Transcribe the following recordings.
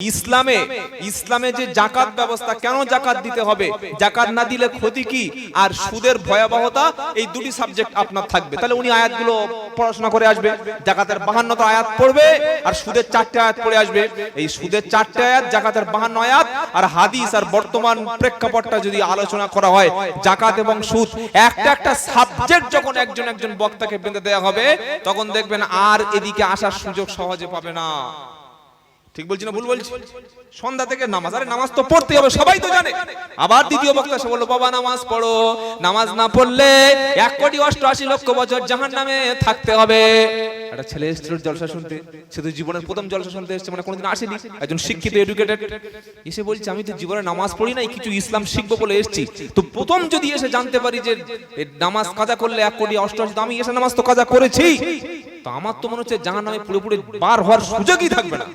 ইসলামে যে যাকাত ব্যবস্থা, কেন যাকাত দিতে হবে, যাকাত না দিলে ক্ষতি কি, আর সুদের ভয়াবহতা, এই দুটি সাবজেক্ট আপনার থাকবে। তাহলে উনি আয়াতগুলো পড়াশোনা করে আসবে, যাকাতের 52টা আয়াত পড়বে আর সুদের 4টে আয়াত পড়ে আসবে। এই সুদের 4টে আয়াত, যাকাতের 52 আয়াত আর হাদিস আর বর্তমান প্রেক্ষাপটটা যদি আলোচনা করা হয়, যাকাত এবং সুদ একটা একটা সাবজেক্ট যখন একজন বক্তাকে বেঁধে দেওয়া হবে, তখন দেখবেন আর এদিকে আসার সুযোগ সহজে পাবে না। ঠিক বলছি না ভুল বলছি? সন্ধ্যা থেকে নামাজ, আরে নামাজ তো পড়তে হবে, সবাই তো জানে। আবার দ্বিতীয় বক্তা এসে বলল, বাবা নামাজ পড়ো, নামাজ না পড়লে 1,88,00,000 বছর জাহান্নামে থাকতে হবে। একটা ছেলে এসেছিল জলসা শুনতে, সে তো জীবনের প্রথম জলসা শুনতে এসেছে, মানে কোনোদিন আসেনি, একজন শিক্ষিত এডুকেটেড এসে বলছে, আমি তো জীবনে নামাজ পড়ি নাই, কিছু ইসলাম শিখবো বলে এসেছি, তো প্রথম যদি এসে জানতে পারি যে নামাজ কাজা করলে 1,88,00,000, তো আমি এসে নামাজ তো কাজা করেছি, তো আমার তো মনে হচ্ছে জাহান্নামে পুরোপুরি বার হওয়ার সুযোগই থাকবে না।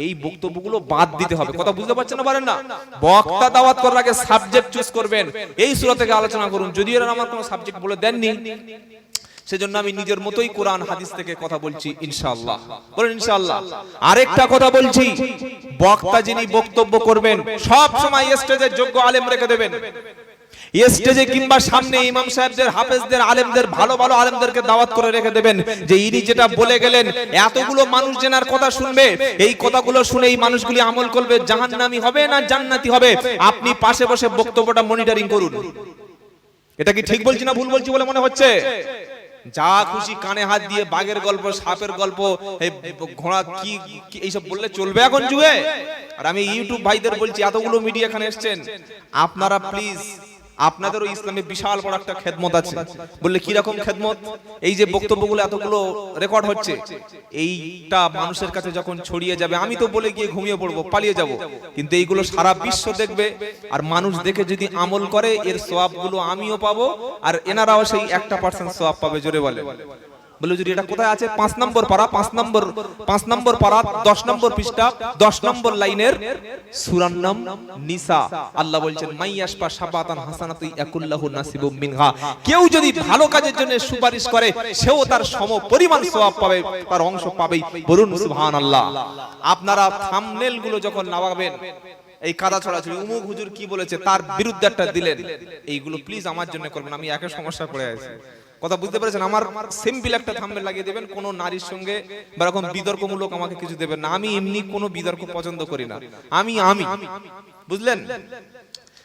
এই বক্তব্যগুলো বাদ দিতে হবে। কথা বুঝতে পারছেন না? পারেন না? বক্তা দাওয়াত করার আগে সাবজেক্ট চুজ করবেন, এই সূরা থেকে আলোচনা করুন। যদি এরা আমার কোনো সাবজেক্ট বলে দেননি, সেজন্য আমি নিজের মতোই কোরআন হাদিস থেকে কথা বলছি ইনশাআল্লাহ। বলেন ইনশাআল্লাহ। আরেকটা কথা বলছি, বক্তা যিনি বক্তব্য করবেন সব সময় স্টেজের যোগ্য আলেম রেখে দেবেন। স্টেজে কিংবা সামনে ইমাম সাহেবদের, হাফেজদের, আলেমদের, ভালো ভালো আলেমদেরকে দাওয়াত করে রেখে দেবেন, যে ইনি যেটা বলে গেলেন এতগুলো মানুষ জেনার কথা শুনবে, এই কথাগুলো শুনে এই মানুষগুলি আমল করবে, জাহান্নামী হবে না জান্নাতি হবে। আপনি পাশে বসে বক্তব্যটা মনিটরিং করুন। এটা কি ঠিক বলছি না ভুল বলছি বলে মনে হচ্ছে? যা খুশি কানে হাত দিয়ে বাঘের গল্প, সাপের গল্প, ঘোড়া কি এইসব বললে চলবে এখন যুগে? আর আমি ইউটিউব ভাইদের বলছি, এতগুলো মিডিয়া এখানে এসেছেন, আপনারা প্লিজ, আপনাদেরও ইসলামে বিশাল বড় একটা খেদমত আছে। বললে কি রকম খেদমত? এই যে বক্তব্যগুলো এতগুলো রেকর্ড হচ্ছে, এইটা মানুষের কাছে যখন ছড়িয়ে যাবে, আমি তো বলে গিয়ে ঘুমিয়ে পড়বো, পালিয়ে যাব, কিন্তু এইগুলো সারা বিশ্ব দেখবে, আর মানুষ দেখে যদি আমল করে, এর সওয়াবগুলো আমিও পাবো, আর এনারাও সেই 1% সওয়াব পাবে। জোরে বলে বলে যদি এটা কোথায় আছে? 5 নম্বর পারা, 5 নম্বর পারা, 10 নম্বর পৃষ্ঠা, 10 নম্বর লাইনের সূরার নাম নিসা। আল্লাহ বলছেন, মাইয়াশপা শাবাতান হাসানাতু ইয়াকুল্লাহু নাসিবুম মিনহা। কেউ যদি ভালো কাজের জন্য সুপারিশ করে, সেও তার সম পরিমাণ সওয়াব পাবে, তার অংশ পাবেই। বলুন সুবহানাল্লাহ। আপনারা থাম্বনেল গুলো যখন লাগাবেন, এই কাদা ছড়াছড়ি, উমুক হুজুর কি বলেছে তার বিরুদ্ধে একটা দিলেন, এইগুলো প্লিজ আমার জন্য করবেন, আমি একা সমস্যা পড়ে আছি। কথা বুঝতে পেরেছেন? আমার সিম্পল একটা থাম্বনেল লাগিয়ে দেবেন, কোন নারীর সঙ্গে বা এরকম বিতর্কমূলক আমাকে কিছু দেবেন না। আমি এমনি কোনো বিতর্ক পছন্দ করি না, আমি বুঝলেন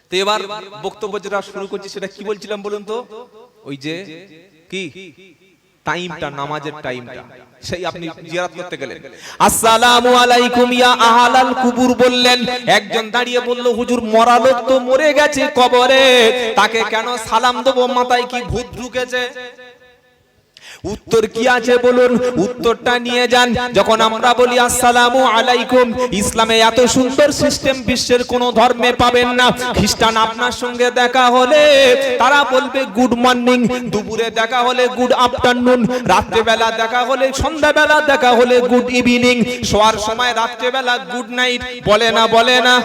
তো? এবার বক্তব্য যেটা শুরু করছি, সেটা কি বলছিলাম বলুন তো? ওই যে কি টাইমটা, নামাজের টাইমটা, সেই আপনি জিয়ারত করতে গেলেন, আসসালামু আলাইকুম ইয়া আহলাল কুবুর বললেন, একজন দাঁড়িয়ে বলল, হুজুর মরা লোক তো মরে গেছে কবরে, তাকে কেন সালাম দেব, মাথায় কি ভূত ঢুকেছে? উত্তর কি আছে বলুন? উত্তরটা নিয়ে যান। যখন আমরা বলি আসসালামু আলাইকুম, ইসলামে এত সুন্দর সিস্টেম বিশ্বের কোন ধর্মে পাবেন না। খ্রিস্টান আপনার সঙ্গে দেখা হলে তারা বলবে গুড মর্নিং, দুপুরে দেখা হলে গুড আফটারনুন, রাত্রেবেলা দেখা হলে, সন্ধ্যাবেলা দেখা হলে গুড ইভিনিং, শোয়ার সময় রাত্রেবেলা গুড নাইট। বলে না?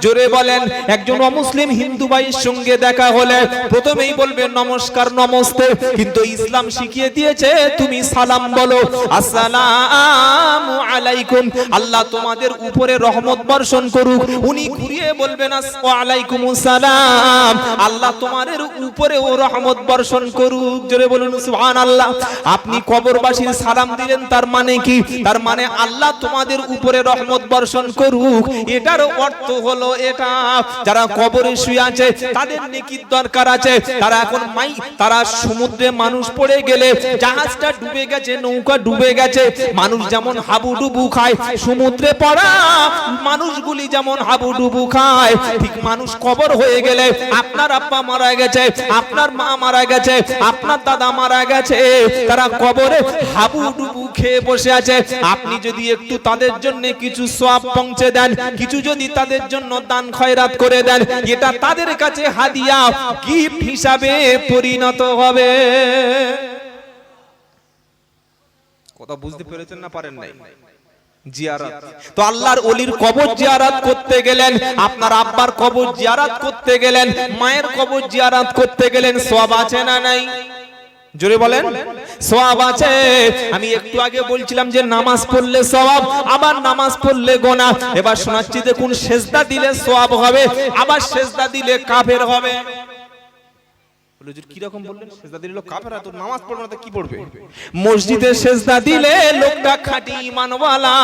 জোরে বলেন। একজন অমুসলিম হিন্দু ভাইয়ের সঙ্গে দেখা হলে প্রথমেই বলবে নমস্কার, নমস্তে, কিন্তু ইসলাম শিখিয়ে দিয়েছে তুমি সালাম বলো, আসসালামু আলাইকুম, আল্লাহ তোমাদের উপরে রহমত বর্ষণ করুক। উনি ঘুরিয়ে বলবেন ওয়া আলাইকুমুস সালাম, আল্লাহ তোমাদের উপরে ও রহমত বর্ষণ করুক। জোরে বলুন সুবহানাল্লাহ। আপনি কবরবাসীর সালাম দিলেন, তার মানে কি? তার মানে আল্লাহ তোমাদের উপরে রহমত বর্ষণ করুক। এটার অর্থ হলো এটা, যারা কবরে শুয়ে আছে তাদের নেকির দরকার আছে, তারা এখন তারা সমুদ্রে মানুষ পড়ে গেলে, জাহাজটা ডুবে গেছে, নৌকা ডুবে গেছে, মানুষ যেমন হাবুডুবু খায়, সমুদ্রে পড়া মানুষগুলি যেমন হাবুডুবু খায়, ঠিক মানুষ কবর হয়ে গেলে, আপনার আব্বা মারা গেছে, আপনার মা মারা গেছে, আপনার দাদা মারা গেছে, তারা কবরে হাবুডুবু খেয়ে বসে আছে। আপনি যদি একটু তাদের জন্য কিছু সওয়াব পৌঁছে দেন, কিছু যদি তাদের জন্য দান খয়রাত করে দেন, এটা তাদের কাছে হাদিয়া, গিফট হিসাবে পরিণত হবে। কথা বুঝতে পেরেছেন না পারেন নাই? জিয়ারত তো আল্লাহর ওলির কবর জিয়ারত করতে গেলেন, আপনার আব্বার কবর জিয়ারত করতে গেলেন, মায়ের কবর জিয়ারত করতে গেলেন, সওয়াব আছে না নাই? জোরে বলেন সওয়াব আছে। আমি একটু আগে বলছিলাম যে নামাজ পড়লে সওয়াব, আবার নামাজ পড়লে গুনাহ। এবার শোনাচ্ছি দেখুন, সেজদা দিলে সওয়াব হবে, আবার সেজদা দিলে কাফের হবে। বলে হুজুর কি রকম বললেন? সেজদা দিলে লোক কাফের, তো নামাজ পড়বে না তো কি পড়বে? মসজিদে সেজদা দিলে লোকটা খাঁটি ঈমানওয়ালা,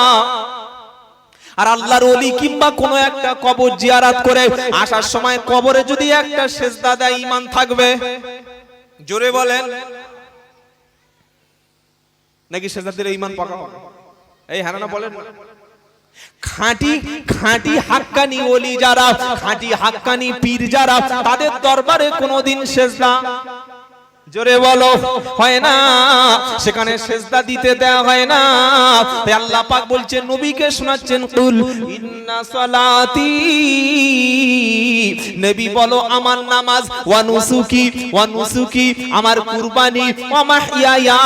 আর আল্লাহর ওলি কিংবা কোন একটা কবর জিয়ারত করে আসার সময় কবরে যদি একটা সেজদা দেয়, ঈমান থাকবে। জোরে বলেন, নাকি সেজদা দিলে ঈমান পাকা হবে? এই হ্যাঁ না বলেন। খাঁটি খাঁটি হাক্কানি ওলি যারা, খাঁটি হাক্কানি পীর যারা, তাদের দরবারে কোনোদিন সেজদা, জোরে বলো, হয় না, সেখানে সেজদা দিতে দেওয়া হয় না। তাই আল্লাহ পাক বলছেন, নবীকে শোনাচ্ছেন, কুল ইন্না সালাতি, নবী বলো আমার নামাজ, ওয়া নুসুকি, ওয়া নুসুকি আমার কুরবানি, ওয়া মাহইয়া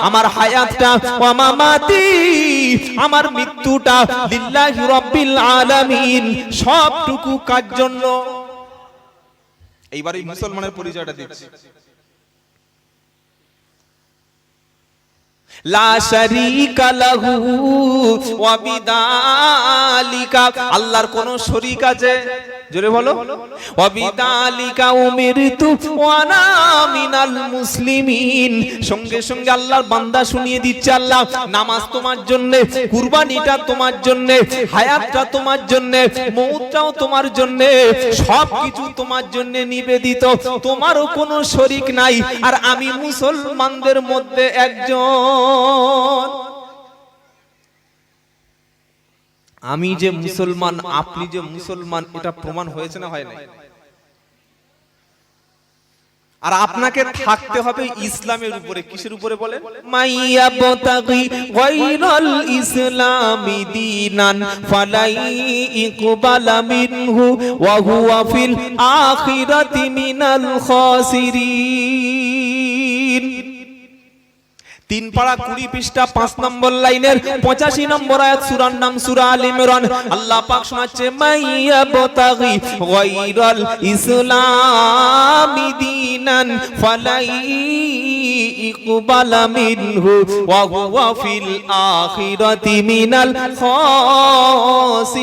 আমার হায়াতটা, ওয়া মামাতি আমার মৃত্যুটা, লিল্লাহি রাব্বিল আলামিন সবটুকু কার জন্য। এইবার এই মুসলমানের পরিচয়টা দিচ্ছি। লা শারীকা লাহু ওয়া বিদালিকা, আল্লাহর কোন শরীক আছে? জোরে বলো, ওয়া বিদালিকা উমিরতু ওয়া আনা মিনাল মুসলিমিন। সঙ্গে সঙ্গে আল্লাহর বান্দা শুনিয়ে দিচ্ছে, আল্লাহ নামাজ তোমার জন্য, কুরবানিটা তোমার জন্য, হায়াতটা তোমার জন্য, মওতটাও তোমার জন্য, সবকিছু তোমার জন্য নিবেদিত, তোমারও কোনো শরীক নাই, আর আমি মুসলমানদের মধ্যে একজন। আমি যে মুসলমান, আপনি যে মুসলমান, এটা প্রমাণ হয়েছে না হয় না? আর আপনাকে থাকতে হবে ইসলামের উপরে। কিসের উপরে বলেন? মাইয়াবতাগি গায়রাল ইসলামি দীনান ফালাই ইকবালা মিনহু ওয়া হুয়া ফিল আখিরাতি মিনাল খাসিরিন। 3 পারা 20 পৃষ্ঠা 5 নম্বর লাইনের 85 নম্বর আয়াত, সূরার নাম সূরা আল ইমরান। আল্লাহ পাক শোনাচ্ছে, মাইয়াবতাগি গায়রাল ইসলামি দীনান ফালাই ইকবালা মিনহু ওয়া হুয়া ফিল আখিরাতি মিনাল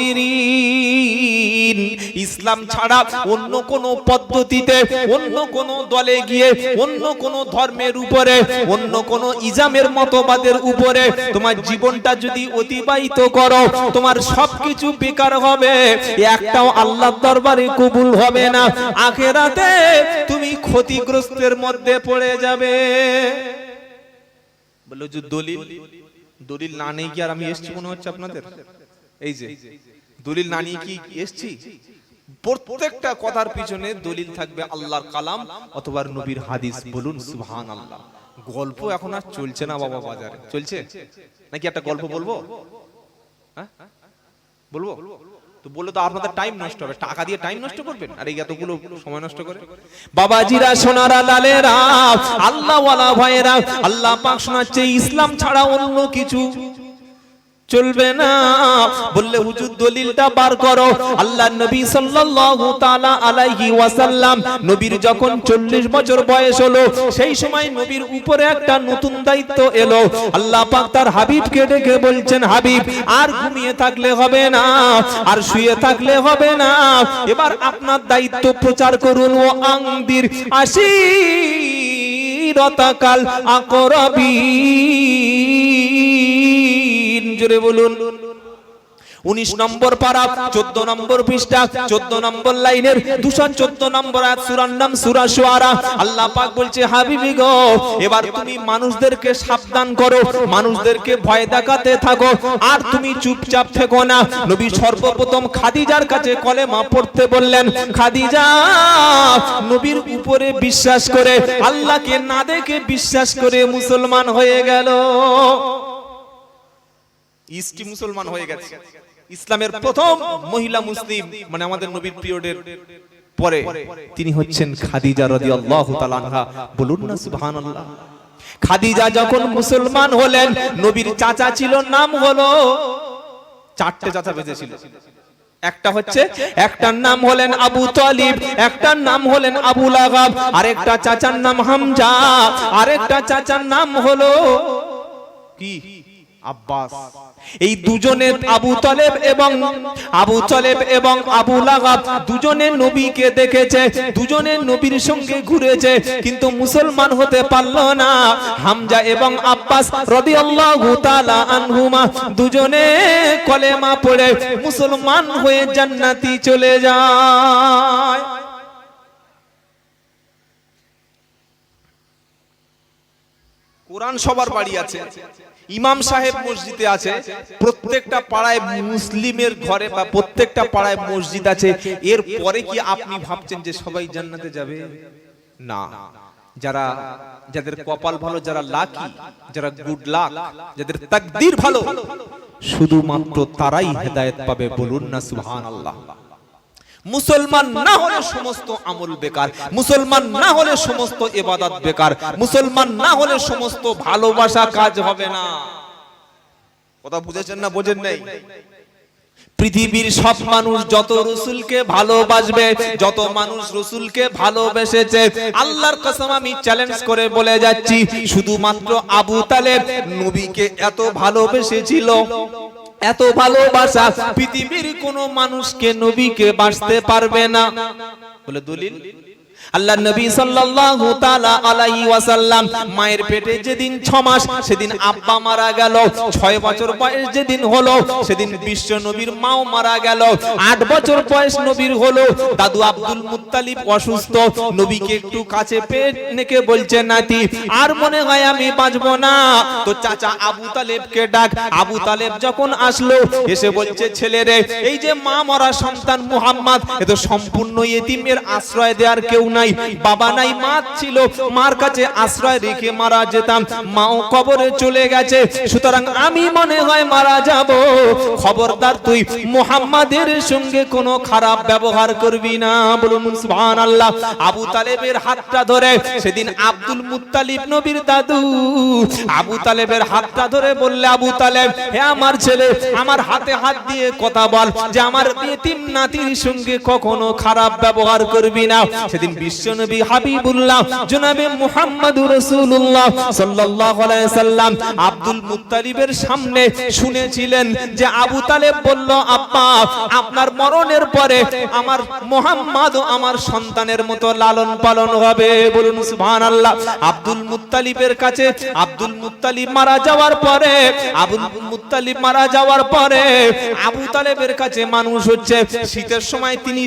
খাসিরিন। ইসলাম ছাড়া অন্য কোন পদ্ধতিতে, অন্য কোন দলে গিয়ে, অন্য কোন ধর্মের উপরে, অন্য কোন ইজামের মতবাদের উপরে তোমার জীবনটা যদি অতিবাহিত করো, তোমার সবকিছু বেকার হবে, একটাও আল্লাহর দরবারে কবুল হবে না, আখিরাতে তুমি ক্ষতিগ্রস্তের মধ্যে পড়ে যাবে। বলো যে দলিল, দলিল না নিয়ে কি আর আমি এসেছি মনে হচ্ছে আপনাদের? এই যে দলিল না নিয়ে কি এসেছি? প্রত্যেকটা কথার পিছনে দলিল থাকবে, আল্লাহর কালাম অথবা নবীর হাদিস। বলুন সুবহানাল্লাহ। গল্প এখন আর চলছে না বাবা, বাজারে চলছে নাকি? একটা গল্প বলবো, হ্যাঁ বলবো তো, বললে তো আপনাদের টাইম নষ্ট হবে, টাকা দিয়ে টাইম নষ্ট করবেন, আর এই এতগুলো সময় নষ্ট করে। বাবাজিরা, সোনারা, লালেরা, আল্লাহওয়ালা ভাইয়েরা, আল্লাহ পাক শোনাচ্ছে, ইসলাম ছাড়া অন্য কিছু চলবে না। বললে হুজুর দলিলটা বার করো। আল্লাহ নবী সাল্লাল্লাহু তাআলা আলাইহি ওয়াসাল্লাম, নবীর যখন 40 বছর বয়স হলো, সেই সময় নবীর উপরে একটা নতুন দায়িত্ব এলো। আল্লাহ পাক তার হাবিবকে ডেকে বলছেন, হাবিব আর ঘুমিয়ে থাকলে হবে না, আর শুয়ে থাকলে হবে না, এবার আপনার দায়িত্ব প্রচার করুন। ও আংদির আশিরাতাকাল আকরাবিন। জোরে বলুন। 19 নম্বর পারা 14 নম্বর পৃষ্ঠা 14 নম্বর লাইনের 214 নম্বর আয়াত, সূরার নাম সূরা শুআরা। আল্লাহ পাক বলছে, হাবিবি গো, এবার তুমি মানুষদেরকে সাবধান করো, মানুষদেরকে ভয় দেখাতে থাকো, আর তুমি চুপচাপ থেকো না। নবী সর্বপ্রথম খাদিজার কাছে কলেমা পড়তে বললেন। খাদিজা নবীর উপরে বিশ্বাস করে, আল্লাহকে না দেখে বিশ্বাস করে মুসলমান হয়ে গেল। ইস্টি মুসলমান হয়ে গেছে। ইসলামের প্রথম মহিলা মুসলিম, মানে আমাদের নবীর পিরিয়ডের পরে, তিনি হচ্ছেন খাদিজা রাদিয়াল্লাহু তাআলা আনহা। বলুন না সুবহানাল্লাহ। খাদিজা যখন মুসলমান হলেন, নবীর চাচা ছিল, নাম হলো, 4টে চাচা বেঁচেছিল। একটা হচ্ছে, একটার নাম হলেন আবু তালিব, একটার নাম হলেন আবু লাহাব, আরেকটা চাচার নাম হামজা, আরেকটা চাচার নাম হলো কি আব্বাস। এই দুজনে আবু তালেব এবং আবু লাহাব দুজনে নবীকে দেখেছে, দুজনে নবীর সঙ্গে ঘুরেছে, কিন্তু মুসলমান হতে পারলো না। হামজা এবং আব্বাস রাদিয়াল্লাহু তাআলা আনহুমা দুজনে কলেমা পড়ে মুসলমান হয়ে জান্নাতি চলে যায়। কোরআন সবার বাড়ি আছে, ইমাম সাহেব মসজিদে আছে, প্রত্যেকটা পাড়ায় মুসলিমের ঘরে বা প্রত্যেকটা পাড়ায় মসজিদ আছে। এর পরে কি আপনি ভাবছেন যে সবাই জান্নাতে যাবে? না। যাদের কপাল ভালো, যারা লাকি, যারা গুড লাক, যাদের তাকদীর ভালো, শুধুমাত্র তারাই হেদায়েত পাবে। বলুন না সুবহানাল্লাহ। মুসলমান না হলে সমস্ত আমল বেকার, মুসলমান না হলে সমস্ত ইবাদত বেকার, মুসলমান না হলে সমস্ত ভালোবাসা কাজ হবে না। কথা বুঝেছেন না বোঝেন নাই? পৃথিবীর সব মানুষ যত রাসূলকে ভালোবাসবে, যত মানুষ রাসূলকে ভালোবেসেছে, আল্লাহর কসম আমি চ্যালেঞ্জ করে বলে যাচ্ছি, শুধুমাত্র আবু তালেব নবীকে এত ভালোবেসেছিল, এত ভালোবাসা পৃথিবীর কোন মানুষকে নবীকে বাসতে পারবে না। বলে দলিল আল্লাহ নবী সাল্লাল্লাহু তাআলা আলাইহি ওয়াসাল্লাম মায়ের পেটে যেদিন 6 মাস সেদিন আব্বা মারা গেল, 6 বছর বয়স যেদিন হলো সেদিন বিশ্ব নবীর মাও মারা গেল, 8 বছর বয়স নবীর হলো, দাদু আব্দুল মুত্তালিব অসুস্থ, নবীকে একটু কাছে পেয়ে নেকে বলছে নাতি আর মনে হয় আমি বাঁচবো না, তো চাচা আবু তালেবকে ডাক। আবু তালেব যখন আসলো এসে বলছে ছেলে রে, এই যে মা মরা সন্তান মুহাম্মদ, এ তো সম্পূর্ণ ইতিম, এর আশ্রয় দেওয়ার কেউ নাই, বাবা নাই, মা ছিল, মার কাছে আশ্রয় রেখে মারা যেতাম, মাও কবরে চলে গেছে, সুতরাং আমি মনে হয় মারা যাব, খবরদার তুই মুহাম্মাদের সঙ্গে কোনো খারাপ ব্যবহার করবি না। বলুন সুবহানাল্লাহ। আবু তালেবের হাতটা ধরে সেদিন আব্দুল মুত্তালিব নবীর দাদু আবু তালেবের হাতটা ধরে বললে, আবু তালেব হে আমার ছেলে, আমার হাতে হাত দিয়ে কথা বল যে আমার ইতিম নাতির সঙ্গে কখনো খারাপ ব্যবহার করবি না। সেদিন বিশ্বনবী হাবিবুল্লাহ জনাবে মুহাম্মদুর রাসূলুল্লাহ সাল্লাল্লাহু আলাইহি সাল্লাম আব্দুল মুত্তালিবের সামনে শুনেছিলেন যে আবু তালেব বলল, আব্বা আপনার মরণের পরে আমার মুহাম্মদ আমার সন্তানের মতো লালন পালন হবে। বলুন সুবহানাল্লাহ। আব্দুল মুত্তালিবের কাছে আব্দুল মুত্তালিব মারা যাওয়ার পরে আবু তালেবের কাছে মানুষ হচ্ছে, শীতের সময় তিনি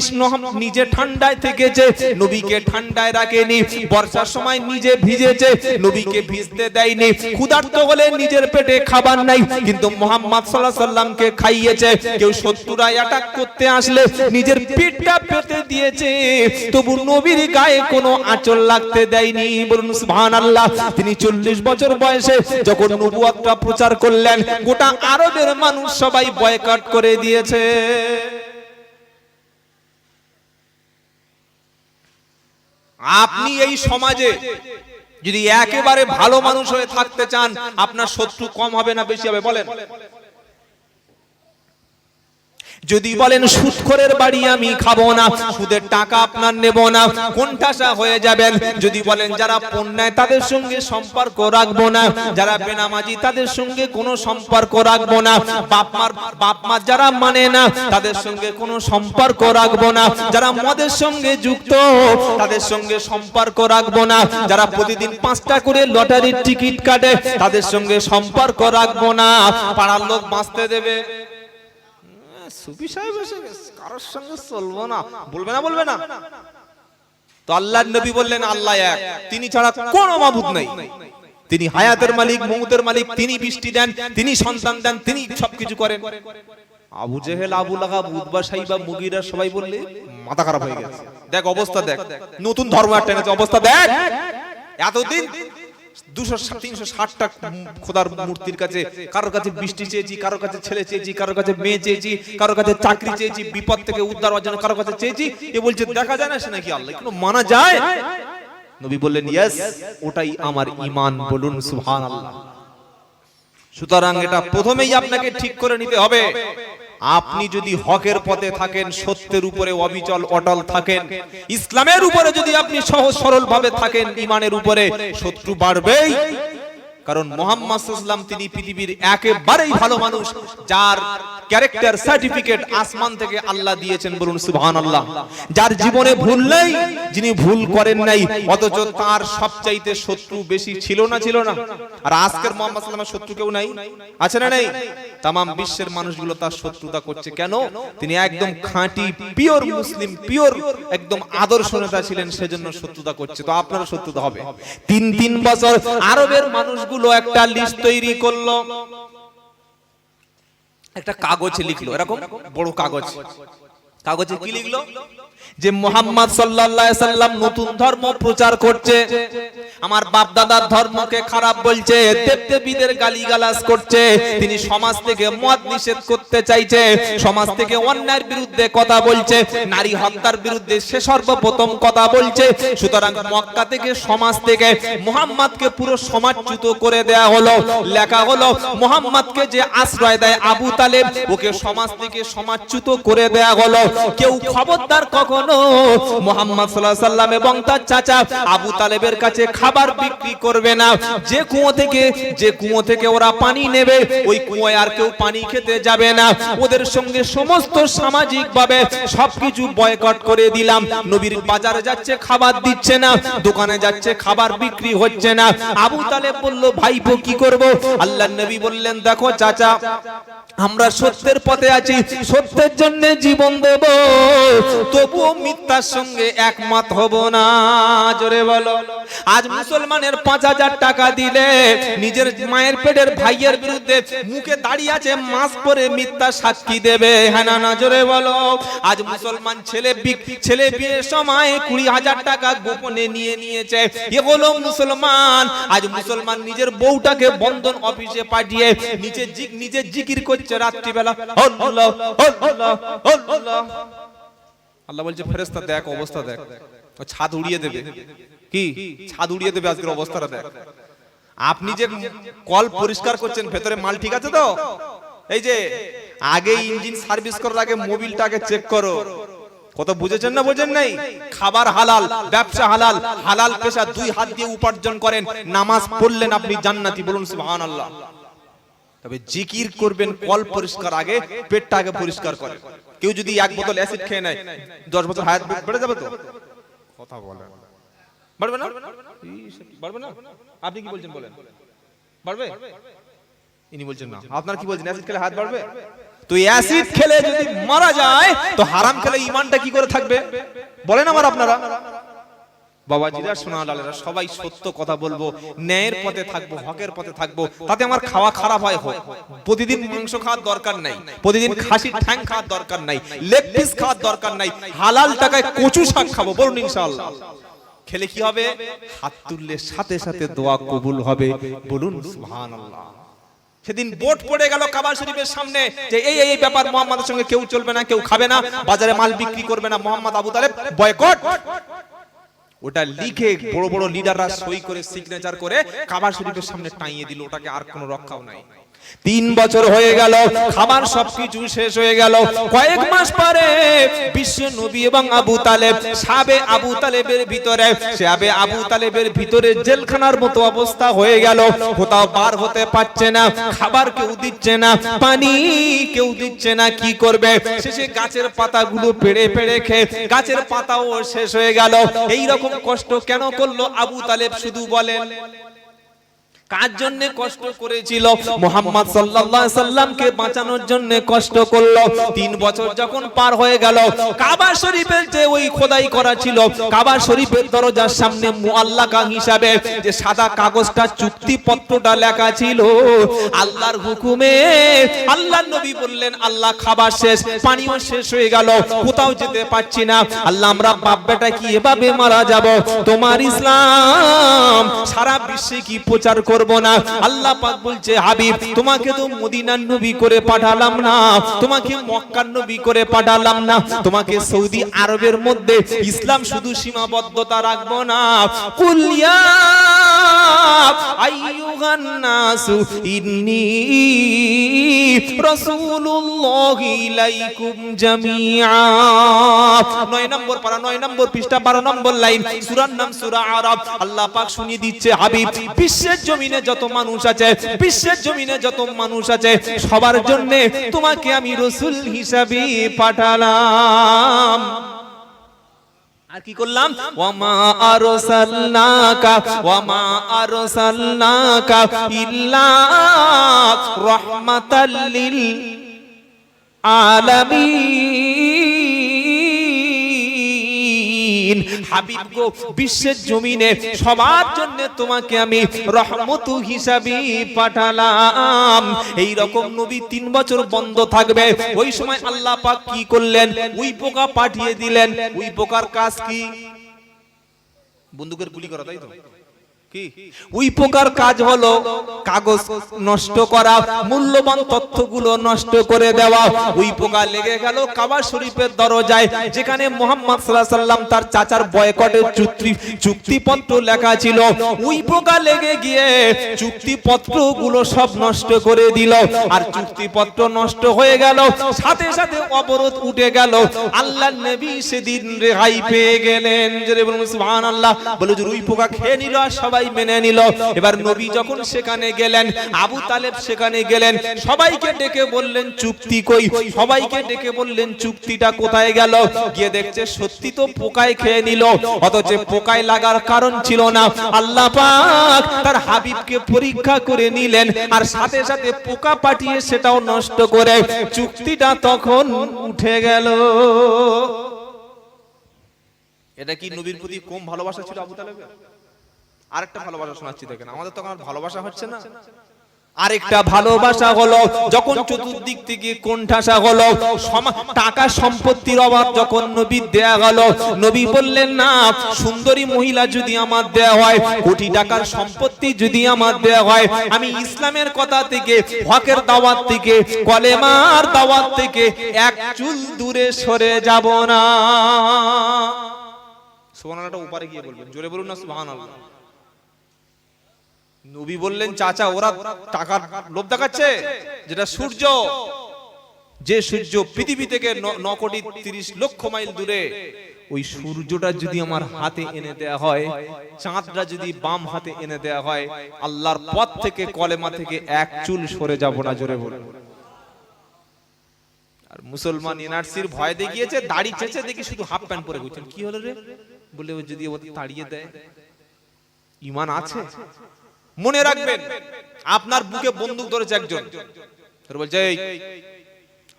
নিজে ঠান্ডায় থেকেছে, নবীকে ঠান্ডায় রাখেনি, বর্ষার সময় নিজে ভিজেছে, নবীকে ভিজতে দেয়নি, ক্ষুধার্ত হলে নিজের পেটে খাবার নাই কিন্তু মুহাম্মদ সাল্লাল্লাহু আলাইহি সাল্লামকে খাইয়েছে। কেউ শত্রুরা অ্যাটাক করতে আসলে নিজের পিঠটা পেতে দিয়েছে, তবু নবীর গায়ে কোনো আঁচল লাগতে দেয়নি। বলুন সুবহানাল্লাহ। তিনি 40 বছর বয়সে যখন নবুয়তটা প্রচার করলেন, গোটা আরবের মানুষ সবাই বয়কট করে দিয়েছে। আপনি এই সমাজে যদি একেবারে ভালো মানুষ হয়ে থাকতে চান, আপনার শত্রু কম হবে না বেশি হবে? বলেন। যদি বলেন সুদখোরের বাড়ি আমি খাবো না, সুদের টাকা আপনার নেব না, কোণঠাসা হয়ে যাবেন। যদি বলেন যারা পণ্যায় তাদের সঙ্গে সম্পর্ক রাখবো না, যারা বেনামাজি তাদের সঙ্গে কোনো সম্পর্ক রাখবো না, বাপ মা যারা মানে না তাদের সঙ্গে কোনো সম্পর্ক রাখবো না, যারা মদের সঙ্গে যুক্ত তাদের সঙ্গে সম্পর্ক রাখবো না, যারা প্রতিদিন 5টা করে লটারির টিকিট কাটে তাদের সঙ্গে সম্পর্ক রাখবো না, পাড়ার লোক বাঁচতে দেবে, সুফি সাহেব এসে কারোর সঙ্গে চলবো না, বলবে না। তো আল্লাহর নবী বললেন আল্লাহ এক, তিনি ছাড়া কোনো মাবুদ নাই, তিনি হায়াতের মালিক, মউতের মালিক, তিনি বৃষ্টি দেন, তিনি সন্তান দেন, তিনি সবকিছু করেন। আবু জেহেল, আবু লাহাব, উতবা, সাইবা, মুগীরা সবাই বললে মাথা খারাপ হয়ে গেছে। দেখ অবস্থা দেখ, নতুন ধর্ম একটা এনেছে, অবস্থা দেখ। এতদিন 200-360টা খোদার মূর্তির কাছে, কারোর কাছে বৃষ্টি চেয়েছি, কারোর কাছে ছেলে চেয়েছি, কারোর কাছে মেয়ে চেয়েছি, কারোর কাছে চাকরি চেয়েছি, বিপদ থেকে উদ্ধার হওয়ার জন্য কারোর কাছে চেয়েছি, এ বলছে দেখা যায় না সে নাকি আল্লাহ, কোনো মানা যায়? নবী বললেন ইয়েস, ওটাই আমার ঈমান। বলুন সুবহানাল্লাহ। সুতরাং এটা প্রথমেই আপনাকে ঠিক করে নিতে হবে। আপনি যদি হকের পথে থাকেন, সত্যের উপরে অবিচল অটল থাকেন, ইসলামের উপরে যদি আপনি সহজ সরল ভাবে থাকেন, ঈমানের উপরে, শত্রু বাড়বেই। কারণ মুহাম্মদ সাল্লাল্লাহু আলাইহি ওয়াসাল্লাম তিনি পৃথিবীর একেবারেই ভালো মানুষ, যার ক্যারেক্টার সার্টিফিকেট আসমান থেকে আল্লাহ দিয়েছেন, বলুন সুবহানাল্লাহ। যার জীবনে ভুল নেই, যিনি ভুল করেন নাই, অথচ তার সবচাইতে শত্রু বেশি ছিল না? আর আজকের মুহাম্মদ সাল্লাল্লাহু আলাইহি ওয়াসাল্লামের শত্রু কেউ নাই? আছে না নেই? তাম বিশ্বের মানুষগুলো তার শত্রুতা করছে কেন? তিনি একদম খাঁটি পিওর মুসলিম, পিওর একদম আদর্শ নেতা ছিলেন, সেজন্য শত্রুতা করছে। তো আপনারও শত্রুতা হবে। তিন বছর আরবের মানুষগুলো একটা লিস্ট তৈরি করলো, একটা কাগজে লিখলো, এরকম বড় কাগজে কি লিখলো? যে মুহাম্মদ সাল্লাল্লাহু আলাইহি সাল্লাম নতুন ধর্ম প্রচার করছে, আমার বাপ দাদার ধর্মকে খারাপ বলছে, দেবদেবীদের গালিগালাজ করছে, তিনি সমাজ থেকে মদ নিষেধ করতে চাইছে, সমাজ থেকে অন্যায়ের বিরুদ্ধে কথা বলছে, নারী হত্যার বিরুদ্ধে সে সর্বপ্রথম কথা বলছে। সুতরাং মক্কা থেকে, সমাজ থেকে মুহাম্মদকে পুরো সমাজচ্যুত করে দেয়া হলো। লেখা হলো মুহাম্মদকে যে আশ্রয় দেয় আবু তালেব, ওকে সমাজ থেকে সমাজচ্যুত করে দেয়া হলো। কেউ খবরদার কখনো মুহাম্মদ সাল্লাল্লাহু আলাইহি সাল্লাম এবং তার চাচা আবু তালেবের কাছে খাবার বিক্রি করবে না। যে কুয়ো থেকে ওরা পানি নেবে, ওই কুয়োয় আর কেউ পানি খেতে যাবে না। ওদের সঙ্গে সমস্ত সামাজিক ভাবে সবকিছু বয়কট করে দিলাম। নবীর বাজারে যাচ্ছে, খাবার দিচ্ছে না, দোকানে যাচ্ছে, খাবার বিক্রি হচ্ছে না। আবু তালেব বলল, ভাইপো কি করব? আল্লাহর নবী বললেন, দেখো চাচা, আমরা সত্যের পথে আছি, সত্যের জন্য জীবন দেব, তবুও মিথ্যার সঙ্গে একমত হব না। জোরে বলো। আজ মুসলমানের 5000 টাকা দিলে নিজের মায়ের পেটের ভাইয়ের বিরুদ্ধে মুখে দাঁড়িয়ে আছে, মাস পরে মিথ্যা সাক্ষী দেবে, হ্যাঁ না? জোরে বলো। আজ মুসলমান ছেলে বিয়ের সময় 20,000 টাকা গোপনে নিয়েছে, এ হলো মুসলমান। আজ মুসলমান নিজের বউটাকে বন্ধন অফিসে পাঠিয়ে নিজে জিকির করছে রাত্রিবেলা, আল্লাহ আল্লাহ আল্লাহ। আল্লাহ বলছে, ফেরেশতা দেখ, অবস্থা দেখ, ছাদ উড়িয়ে দেবে। কি ছাদ উড়িয়ে দেবে? আজকের অবস্থাটা দেখ। আপনি যে কল পরিষ্কার করছেন, ভেতরে মাল ঠিক আছে তো? এই যে আগে ইঞ্জিন সার্ভিস করার আগে মোবিলটাকে চেক করো। কত বুঝেছেন না বোঝেন নাই? খাবার হালাল, ব্যবসা হালাল, হালাল পেশা 2 হাত দিয়ে উপার্জন করেন, নামাজ পড়লেন আপনি জান্নাতি, বলুন সুবহানাল্লাহ। তবে জিকির করবেন কল পরিষ্কার আগে, পেটটা আগে পরিষ্কার করেন। কেউ যদি 1 বোতল অ্যাসিড খেয়ে নেয়, 10 বছর হায়াত বেড়ে যাবে তো? কথা বলেন, বাড়বে না? বাড়বে না? আপনি কি বলছেন বলেন, বাড়বে? ইনি বলছেন না। আপনারা কি বলছেন, অ্যাসিড খেলে হায়াত বাড়বে? তো অ্যাসিড খেলে যদি মারা যায়, তো হারাম খেলে ঈমানটা কি করে থাকবে বলেন আমার আপনারা? বাবাজিরা, সোনা লালেরা, সবাই সত্য কথা বলবো, ন্যায়ের পথে থাকবো, হকের পথে থাকবো। তাতে আমার খাওয়া খারাপ হয় হোক, প্রতিদিন মাংস খাওয়ার দরকার নাই, প্রতিদিন খাসির ঠ্যাং খাওয়ার দরকার নাই, লেগ পিস খাওয়ার দরকার নাই, হালাল টাকায় কচু শাক খাবো, বলুন ইনশাআল্লাহ। খেলে কি হবে? হাত তুললে সাথে সাথে দোয়া কবুল হবে, বলুন সুবহানাল্লাহ। সেদিন বোর্ড পড়ে গেল কাবা শরীফের সামনে যে এই ব্যাপার, মুহাম্মাদের সঙ্গে কেউ চলবে না, কেউ খাবে না, বাজারে মাল বিক্রি করবে না, মুহাম্মদ আবু তালেব বয়কট। ওটা লিখে বড় বড় লিডাররা সই করে সিগনেচার করে কাবা শরীফের সামনে টাঙিয়ে দিল। ওটাকে আর কোনো রক্ষাও নাই। 3 বছর হয়ে গেল, খাবার সবকিছু শেষ হয়ে গেল। কয়েক মাস পরে বিশ্ব নবী এবং আবু তালেব, সাবে আবু তালেবের ভিতরে জেলখানার মতো অবস্থা হয়ে গেল। কোথাও বার হতে পারছে না, খাবার কেউ দিচ্ছে না, পানি কেউ দিচ্ছে না, কি করবে? শেষে গাছের পাতাগুলো পেড়ে পেড়ে খেয়ে গাছের পাতাও শেষ হয়ে গেল। এই রকম কষ্ট কেন করলো আবু তালেব? শুধু বলেন, কার জন্য কষ্ট করেছিল? মুহাম্মদ সাল্লাল্লাহু আলাইহি সাল্লামকে বাঁচানোর জন্য কষ্ট করলো। 3 বছর যখন পার হয়ে গেল, কাবা শরীফের যে ওই খোদাই করা ছিল, কাবা শরীফের দরজার সামনে মুআল্লাকা হিসাবে যে সাদা কাগজটা, চুক্তিপত্রটা লেখা ছিল, আল্লাহর হুকুমে আল্লাহর নবী বললেন, আল্লাহ খাবার শেষ, পানিও শেষ হয়ে গেল, কোথাও যেতে পারছি না, আল্লাহ আমরা বাপ বেটা কি এভাবে মারা যাব? তোমার ইসলাম সারা বিশ্বে কি প্রচার করব? করব না। আল্লাহ পাক বলছে হাবিব তোমাকে তো মদিনার নবী করে পাঠালাম না, তোমাকে মক্কার নবী করে পাঠালাম না, তোমাকে সৌদি আরবের মধ্যে ইসলাম শুধু সীমাবদ্ধতা রাখবো না। কুল ইয়া আইয়ুহান নাসু ইন্নী রাসূলুল্লাহি ইলাইকুম জামিআ। 9 নম্বর পারা 9 নম্বর পৃষ্ঠা 12 নম্বর লাইন, সূরার নাম সূরা আরাফ। আল্লাহ পাক শুনিয়ে দিচ্ছে হাবিব বিশ্বের জমিনে যত মানুষ আছে, বিশ্বের জমিনে যত মানুষ আছে সবার জন্য তোমাকে আমি রাসূল হিসাবে পাঠালাম। আর কি করলাম? ওয়ামা আরসালনাকা ইল্লা রাহমাতাল লিল আলামিন। হাবিব গো বিশ্বের জমিনে সবার জন্য তোমাকে আমি রহমত হিসাবে পাঠালাম। এই রকম নবী 3 বছর বন্ধ থাকবে। ওই সময় আল্লাহ পাক কি করলেন? উই পোকা পাঠিয়ে দিলেন। উই পোকার কাজ কি? বন্দুকের গুলি করা, তাই তো? কি উই পোকার কাজ হলো কাগজ নষ্ট করা, মূল্যবান তথ্যগুলো নষ্ট করে দেওয়া। উই পোকা লেগে গেল কাবা শরীফের দরজায়, যেখানে মুহাম্মদ সাল্লাল্লাহু আলাইহি সাল্লাম তার চাচার বয়কটের চুক্তিপত্র লেখা ছিল। উই পোকা লেগে গিয়ে চুক্তিপত্রগুলো সব নষ্ট করে দিল। আর চুক্তিপত্র নষ্ট হয়ে গেল, সাথে সাথে অবরোধ উঠে গেল। আল্লাহর নবী সেদিন রেহাই পেয়ে গেলেন। জোরে বলুন সুবহানাল্লাহ। বলে যে উই পোকা খেয়ে নিল, আর সবাই মেনে নিল। এবার নবী যখন সেখানে গেলেন, আবু তালেব সেখানে গেলেন, সবাইকে ডেকে বললেন চুক্তি কই? সবাইকে ডেকে বললেন চুক্তিটা কোথায় গেল? গিয়ে দেখছে সত্যি তো পোকায় খেয়ে নিল, অথচ পোকায় লাগার কারণ ছিল না। আল্লাহ পাক তার হাবিবকে পরীক্ষা করে নিলেন, আর সাথে সাথে পোকা পাঠিয়ে সেটাও নষ্ট করে চুক্তিটা তখন উঠে গেল। এটা কি নবীর প্রতি কম ভালোবাসা ছিল আবু তালেবের? আরেকটা ভালোবাসা শোনাচ্ছি, দেখেন আমাদের তখন আর ভালোবাসা হচ্ছে না। আরেকটা ভালোবাসা হলো যখন চতুর্দিক থেকে কোণঠাসা হলো, টাকা সম্পত্তির অভাব যখন নবীর দেয়া গেল, নবী বললেন না, সুন্দরী মহিলা যদি আমার দেয়া হয়, কোটি টাকার সম্পত্তি যদি আমার দেয়া হয়, আমি ইসলামের কথা থেকে, হকের দাওয়াত থেকে, কলেমার দাওয়াত থেকে এক চুল দূরে সরে যাব না। সুবহানাল্লাহটা উপরে গিয়ে বলবেন, জোরে বলুন না সুবহানাল্লাহ। নবী বললেন চাচা ওরা টাকার লোভ দেখাচ্ছে, যেটা সূর্য, যে সূর্য পৃথিবী থেকে 9 কোটি 30 লক্ষ মাইল দূরে, ওই সূর্যটা যদি আমার হাতে এনে দেয়া হয়, চাঁদটা যদি বাম হাতে এনে দেয়া হয়, আল্লাহর পথ থেকে, কলেমা থেকে এক চুল সরে যাব না। জোরে বলুন। আর মুসলমান এনআরসির ভয় দেখিয়েছে, দাড়ি চেঁচে দেখি শুধু হাফ প্যান্ট পরে ঘুরছেন। কি হলো রে? বলে যদি ও তাড়িয়ে দেয়, ঈমান আছে? মনে রাখবেন, আপনার বুকে বন্দুক ধরেছে একজন, তোর বলছে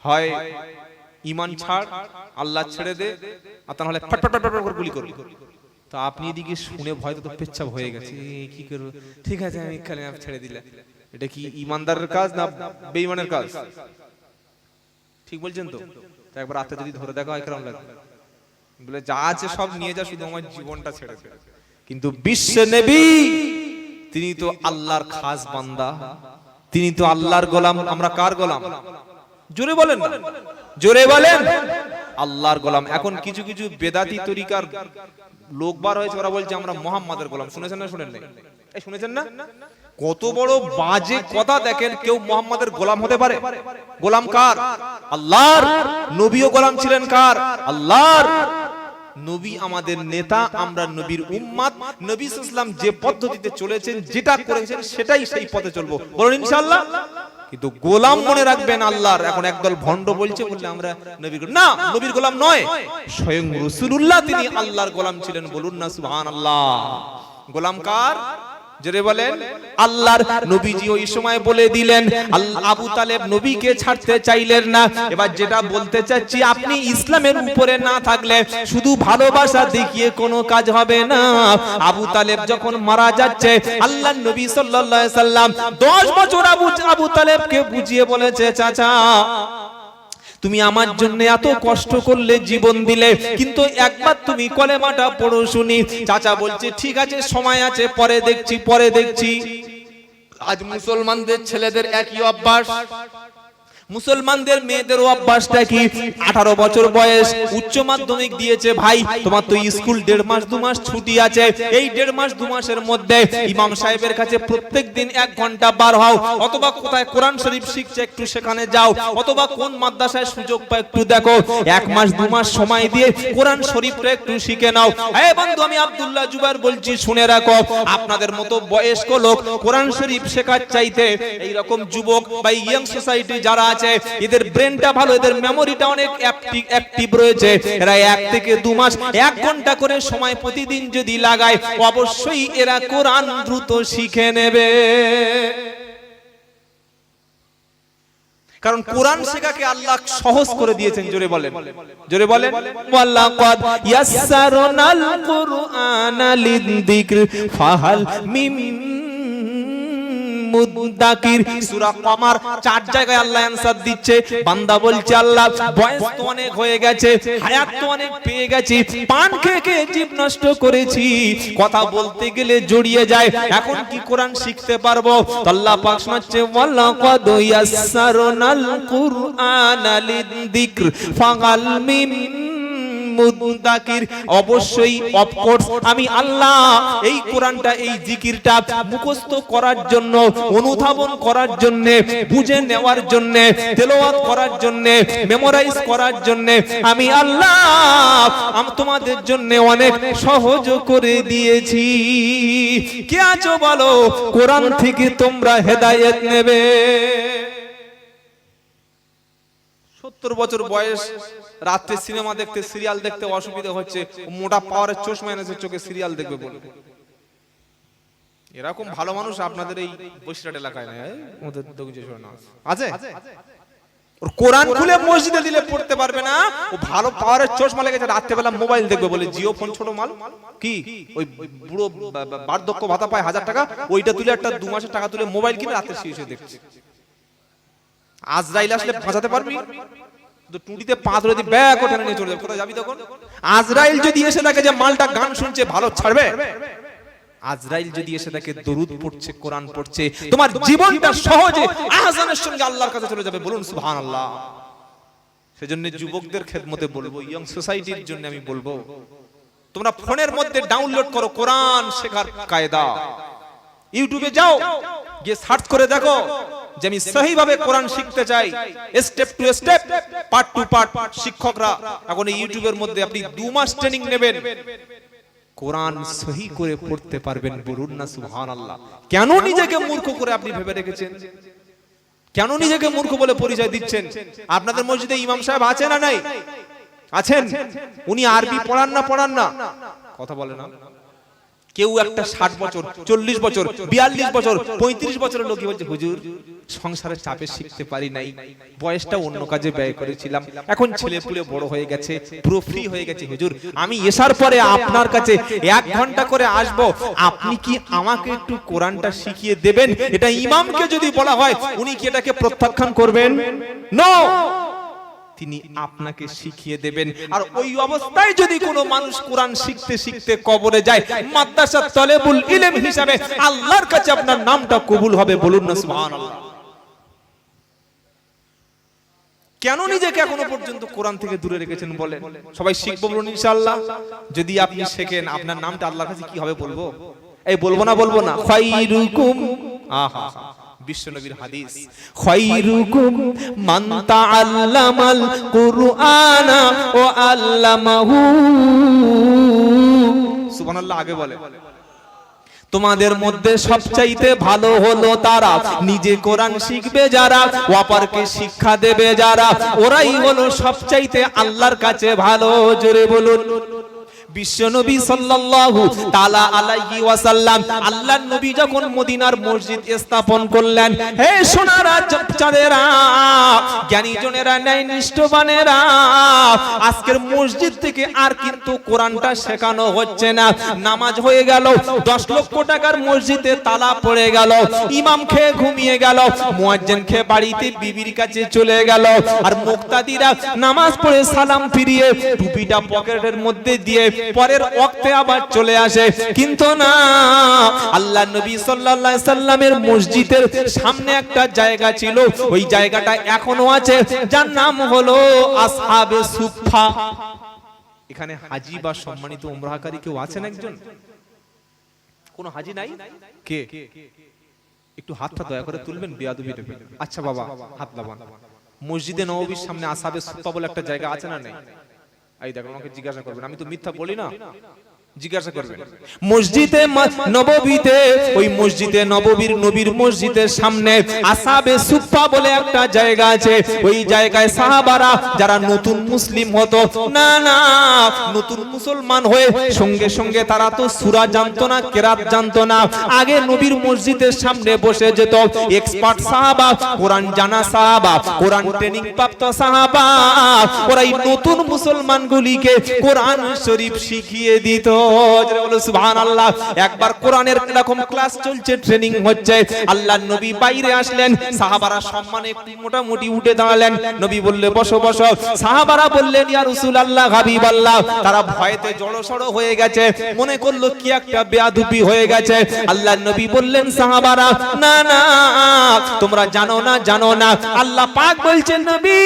হয় ঈমান ছাড়, আল্লাহ ছেড়ে দে, আর তা নাহলে ফট ফট ফট করে গুলি করবি। তো আপনি এদিকে শুনে ভয় তো পেচ্ছাপ হয়ে গেছে, কি করব? ঠিক আছে আমি কালেমা ছেড়ে দিলাম। এটা কি ঈমানদারের কাজ না বেঈমানের কাজ? ঠিক বলছেন তো? একবার রাতে যদি ধরে দেখা হয় কেমন লাগবে? বলে যা আছে সব নিয়ে যা, শুধু আমার জীবনটা ছেড়ে দে। কিন্তু বিশ্ব নবী তিনি তো আল্লাহর খাস বান্দা, তিনি তো আল্লাহর গোলাম। আমরা কার গোলাম? জোরে বলেন না, জোরে বলেন। আল্লাহর গোলাম। এখন কিছু কিছু বেদাতি তরিকার লোক বার হয়েছে, ওরা বলছে আমরা মুহাম্মাদের গোলাম। শুনেছেন না? শুনেন নাই? এই শুনেছেন না? কত বড় বাজে কথা। দেখেন, কেউ মুহাম্মাদের গোলাম হতে পারে? গোলাম কার? আল্লাহর। নবীও গোলাম ছিলেন কার? আল্লাহর। নবী আমাদের নেতা, আমরা নবীর উম্মত। নবী সাল্লাল্লাহু আলাইহি ওয়াসাল্লাম যে পদ্ধতিতে চলেছেন, যেটা করেছেন, সেটাই সেই পথে চলবো। বলুন ইনশাআল্লাহ। কিন্তু গোলাম মনে রাখবেন আল্লাহর। এখন একদল ভণ্ড বলছে বললে আমরা নবীর না, নবীর গোলাম নয়, স্বয়ং রাসূলুল্লাহ তিনি আল্লাহর গোলাম ছিলেন। বলুন না সুবহানাল্লাহ। গোলাম কার? জোরে বলেন। আল্লাহর নবীজি ওই সময় বলে দিলেন, আবু তালেব নবীকে ছাড়তে চাইলেন না। এবার যেটা বলতে চাচ্ছি, আপনি ইসলামের উপরে না থাকলে শুধু ভালোবাসা দেখিয়ে কোনো কাজ হবে না। আবু তালেব যখন মারা যাচ্ছে, আল্লাহর নবী সাল্লাল্লাহু আলাইহি সাল্লাম 10 বছর আবু তালেবকে বুঝিয়ে বলেছে, চাচা তুমি আমার জন্য এত কষ্ট করলে, জীবন দিলে, কিন্তু একবার তুমি কলেমাটা পড়ো শুনি। চাচা বলছে ঠিক আছে, সময় আছে, পরে দেখছি, পরে দেখছি। আজ মুসলমানদের ছেলেদের একই অভ্যাস, মুসলমানদের মেয়েদেরও অভ্যাসটা কি, 18 বছর বয়স, উচ্চ মাধ্যমিক দিয়েছে, ভাই তোমার তো স্কুল 1.5 মাস 2 মাস ছুটি আছে, এই 1.5 মাস 2 মাসের মধ্যে ইমাম সাহেবের কাছে প্রত্যেকদিন 1 ঘন্টা বার হও, অথবা কোথায় কোরআন শরীফ শিখছে একটু সেখানে যাও, অথবা কোন মাদ্রাসায় সুযোগ পায় একটু দেখো, 1 মাস 2 মাস সময় দিয়ে কোরআন শরীফটা একটু শিখে নাও। এই বন্ধু, আমি আব্দুল্লাহ জুবাইর বলছি, শুনে রাখো, আপনাদের মতো বয়স্ক লোক কোরআন শরীফ শেখার চাইতে এইরকম যুবক বা ইয়াং সোসাইটি যারা আছে, এদের ব্রেনটা ভালো, এদের মেমোরিটা অনেক অ্যাক্টিভ রয়েছে, এরা 1 থেকে 2 মাস 1 ঘন্টা করে সময় প্রতিদিন যদি লাগায়, অবশ্যই এরা কোরআন দ্রুত শিখে নেবে। কারণ কোরআন শেখাকে আল্লাহ সহজ করে দিয়েছেন। জোরে বলেন, জোরে বলেন, ওয়ালাকাদ ইয়াসসারনাল কুরআনা লিযিকর ফাহাল মিন মুদ্দাকির। সূরা কমার 4 জায়গায় আল্লাহ অ্যানসার দিচ্ছে। বান্দা বলছে, আল্লাহ বয়স তো অনেক হয়ে গেছে, হায়াত তো অনেক পেয়ে গেছি, পান খেয়ে খেয়ে জীব নষ্ট করেছি, কথা বলতে গেলে জড়িয়ে যায়, এখন কি কোরআন শিখতে পারবো? আল্লাহ পাক শোনাচ্ছে, ওয়ালাকাদ ইয়াসসারনাল কুরআনা লিযিকর ফাহাল মিন মুদ্দাকির। অবশ্যই অফকোর্স আমি আল্লাহ এই কোরআনটা, এই জিকিরটা মুখস্থ করার জন্য, অনুধাবন করার জন্য, বুঝে নেওয়ার জন্য, তেলাওয়াত করার জন্য, মেমোরাইজ করার জন্য আমি আল্লাহ তোমাদের জন্য অনেক সহজ করে দিয়েছি। কে আছো বলো, কোরআন থেকে তোমরা হেদায়েত নেবে। 70 বছর বয়স, রাতে সিনেমা দেখতে, সিরিয়াল দেখতে অসুবিধা হচ্ছে, মোটা পাওয়ারের চশমা এনেছে, চোখে সিরিয়াল দেখবে বলবে। এরকম ভালো মানুষ আপনাদের এই বসিরহাট এলাকায় নাই, ওদের আছে? ওর কোরআন খুলে মসজিদে দিলে পড়তে পারবে না, ও ভালো পাওয়ারের চশমা লেগেছে, রাতে বেলা মোবাইল দেখবে বলে। জিও ফোন ছোট মাল, কি ওই বুড়ো বার্ধক্য ভাতা পায় 1000 টাকা, ওইটা তুলে একটা 2 মাসের টাকা তুলে মোবাইল কিনে রাতে শুয়ে দেখছে। আজরাইল আসলে বাঁচাতে পারবি? টুটিতে পা ধরে দি ব্যাগ ওঠে নিয়ে চলে যাবে, কোথায় যাবি তখন? আজরাইল যদি এসে দেখে যে মালটা গান শুনছে, ভালো ছাড়বে? আজরাইল যদি এসে দেখে দরুদ পড়ছে, কোরআন পড়ছে, তোমার জীবনটা সহজে আহজানের সঙ্গে আল্লাহর কাছে চলে যাবে। বলুন সুবহানাল্লাহ। সেজন্য যুবকদের খেদমতে বলবো, ইয়ং সোসাইটির জন্য আমি বলবো, তোমরা ফোনের মধ্যে ডাউনলোড করো কোরআন শেখার কায়দা। ইউটিউবে যাও, গিয়ে সার্চ করে দেখো যে আমি সহিভাবে কোরআন শিখতে চাই, step to step, part to part শিক্ষকরা এখন ইউটিউবের মধ্যে আপনি 2 মাস ট্রেনিং নেবেন, কোরআন সহি করে পড়তে পারবেন। বলুন না সুবহানাল্লাহ। কেন নিজেকে মূর্খ করে আপনি ভেবে রেখেছেন? কেন নিজেকে মূর্খ বলে পরিচয় দিচ্ছেন? আপনাদের মসজিদে ইমাম সাহেব আছে না নাই? আছেন। উনি আরবি পড়ান না? কথা বলে না। কেউ একটা 60 বছর, 40 বছর, 42 বছর, 35 বছরের লোক বলছে, হুজুর সংসারের চাপে শিখতে পারি নাই, বয়সটা অন্য কাজে ব্যয় করেছিলাম, এখন ছেলে পুলে বড় হয়ে গেছে, পুরো ফ্রি হয়ে গেছে, হুজুর আমি এসার পরে আপনার কাছে 1 ঘন্টা করে আসব, আপনি কি আমাকে একটু কোরআনটা শিখিয়ে দেবেন? এটা ইমামকে যদি বলা হয়, উনি কি এটাকে প্রত্যাখ্যান করবেন? নো, তিনি আপনাকে শিখিয়ে দেবেন। আর ওই অবস্থায় যদি কোনো মানুষ কোরআন শিখতে শিখতে কবরে যায়, মাদ্রাসার তালেবুল ইলম হিসাবে আল্লাহর কাছে আপনার নামটা কবুল হবে। বলুন না সুবহানাল্লাহ। কেন নিজেকে এখনো পর্যন্ত কোরআন থেকে দূরে রেখেছেন বলেন? সবাই শিখবো বলুন ইনশাআল্লাহ। যদি আপনি শেখেন, আপনার নামটা আল্লাহর কাছে কি হবে বলবো? এই বলবো না খায়রুকুম, আহা বিশ্বনবীর হাদিস, খায়রুকুম মান তাআল্লামাল কুরআনা ওয়া আল্লামাহু। সুবহানাল্লাহ। আগে বলে, তোমাদের মধ্যে সবচাইতে ভালো হলো তারা নিজে কোরআন শিখবে যারা, অপরকে শিক্ষা দেবে যারা, ওরাই হলো সবচাইতে আল্লাহর কাছে ভালো। জোরে বলুন। বিশ্বনবী সাল্লাল্লাহু তাআলা আলাইহি ওয়াসাল্লাম, আল্লাহর নবী যখন মদিনার মসজিদ স্থাপন করলেন, হে সোনারা চাঁদেরা, জ্ঞানী জনেরা, ন্যায়নিষ্ঠবানেরা, আজকের মসজিদ থেকে আর কিন্তু কোরআনটা শেখানো হচ্ছে না। নামাজ হয়ে গেল, 10 লক্ষ টাকার মসজিদে তালা পড়ে গেল, ইমাম খেয়ে ঘুমিয়ে গেল, মুয়াজ্জিন খেয়ে বাড়িতে বিবির কাছে চলে গেল, আর মুক্তাদিরা নামাজ পড়ে সালাম ফিরিয়ে টুপিটা পকেটের মধ্যে দিয়ে পরের ওয়াক্তে আবার চলে আসে, কিন্তু না, আল্লাহ নবী সাল্লাল্লাহু আলাইহি সাল্লামের মসজিদের সামনে একটা জায়গা ছিল, ওই জায়গাটা এখনো আছে, যার নাম হলো আসহাবে সুফফা। এখানে হাজী বা সম্মানিত উমরাহকারী কেউ আছেন? একজন কোন হাজী নাই? কে? একটু হাতটা দয়া করে তুলবেন, বেয়াদবি দেবেন। আচ্ছা বাবা, হাত লাগান। মসজিদে নববীর সামনে আসহাবে সুফফা বলে একটা জায়গা আছে না নেই? এই দেখুন, আমাকে জিজ্ঞাসা করবেন, আমি তো মিথ্যা বলি না, জিজ্ঞাসা করবেন। মসজিদে নববীতে, ওই মসজিদে নববীর নবীর মসজিদের সামনে আসহাবে সুফফা বলে একটা জায়গা আছে। ওই জায়গায় সাহাবারা যারা নতুন মুসলিম হতো, না না, নতুন মুসলমান হয়ে সঙ্গে সঙ্গে তারা তো সূরা জানতো না, কেরাত জানতো না, আগে নবীর মসজিদের সামনে বসে যেত এক্সপার্ট সাহাবা, কোরআন জানা সাহাবা, কোরআন ট্রেনিং প্রাপ্ত সাহাবা, ওরাই নতুন মুসলমানগুলিকে কোরআন শরীফ শিখিয়ে দিত। সুবহানাল্লাহ। একবার কোরআনের এরকম ক্লাস চলছে, ট্রেনিং হচ্ছে, আল্লাহর নবী বাইরে আসলেন, সাহাবারা সম্মানে মোটামুটি উঠে দাঁড়ালেন, নবী বললে বসো বসো, সাহাবারা বললেন ইয়া রাসূলুল্লাহ, হাবিবাল্লাহ, তারা ভয়তে জড়সড় হয়ে গেছে, মনে করলো কি একটা বেয়াদবি হয়ে গেছে। আল্লাহর নবী বললেন সাহাবারা, না না, তোমরা জানো না, জানো না, আল্লাহ পাক বলছেন নবী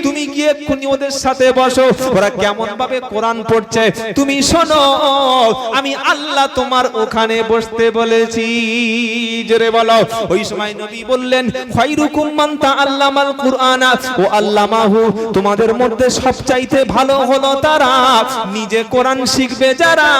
তুমি গিয়ে এক্ষুনি ওদের সাথে বসো, ওরা কেমন ভাবে কোরআন পড়ছে তুমি শোনো, আমি আল্লাহ তোমার ওখানে বসতে বলেছি। জোরে বলো। ওই সময় নবী বললেন খায়রুকুম মান তাআল্লামাল কুরআনা ওয়া আল্লামাহু, তোমাদের মধ্যে সবচাইতে ভালো হলো তারা নিজে কোরআন শিখবে যারা,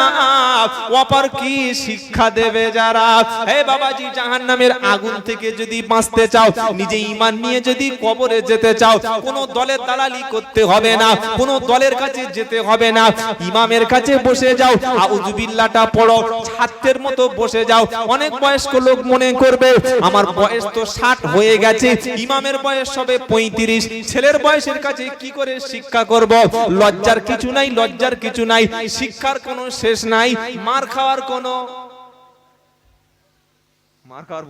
অপরকে শিক্ষা দেবে যারা। হে বাবাজি, জাহান্নামের আগুন থেকে যদি বাঁচতে চাও, নিজে ঈমান নিয়ে যদি কবরে যেতে চাও, কোনো দলের দালালি করতে হবে না, কোনো দলের কাছে যেতে হবে না, ইমামের কাছে বসে যাও, আউযু বিল্লাহটা পড়ো, ছাত্রের মতো বসে যাও। অনেক বয়স্ক লোক মনে করবে আমার বয়স তো 60 হয়ে গেছে, ইমামের বয়স হবে 35, ছেলের বয়সের কাছে কি করে শিক্ষা করব? লজ্জার কিছু নাই, লজ্জার কিছু নাই, শিক্ষার কোনো শেষ নাই, মার খাওয়ার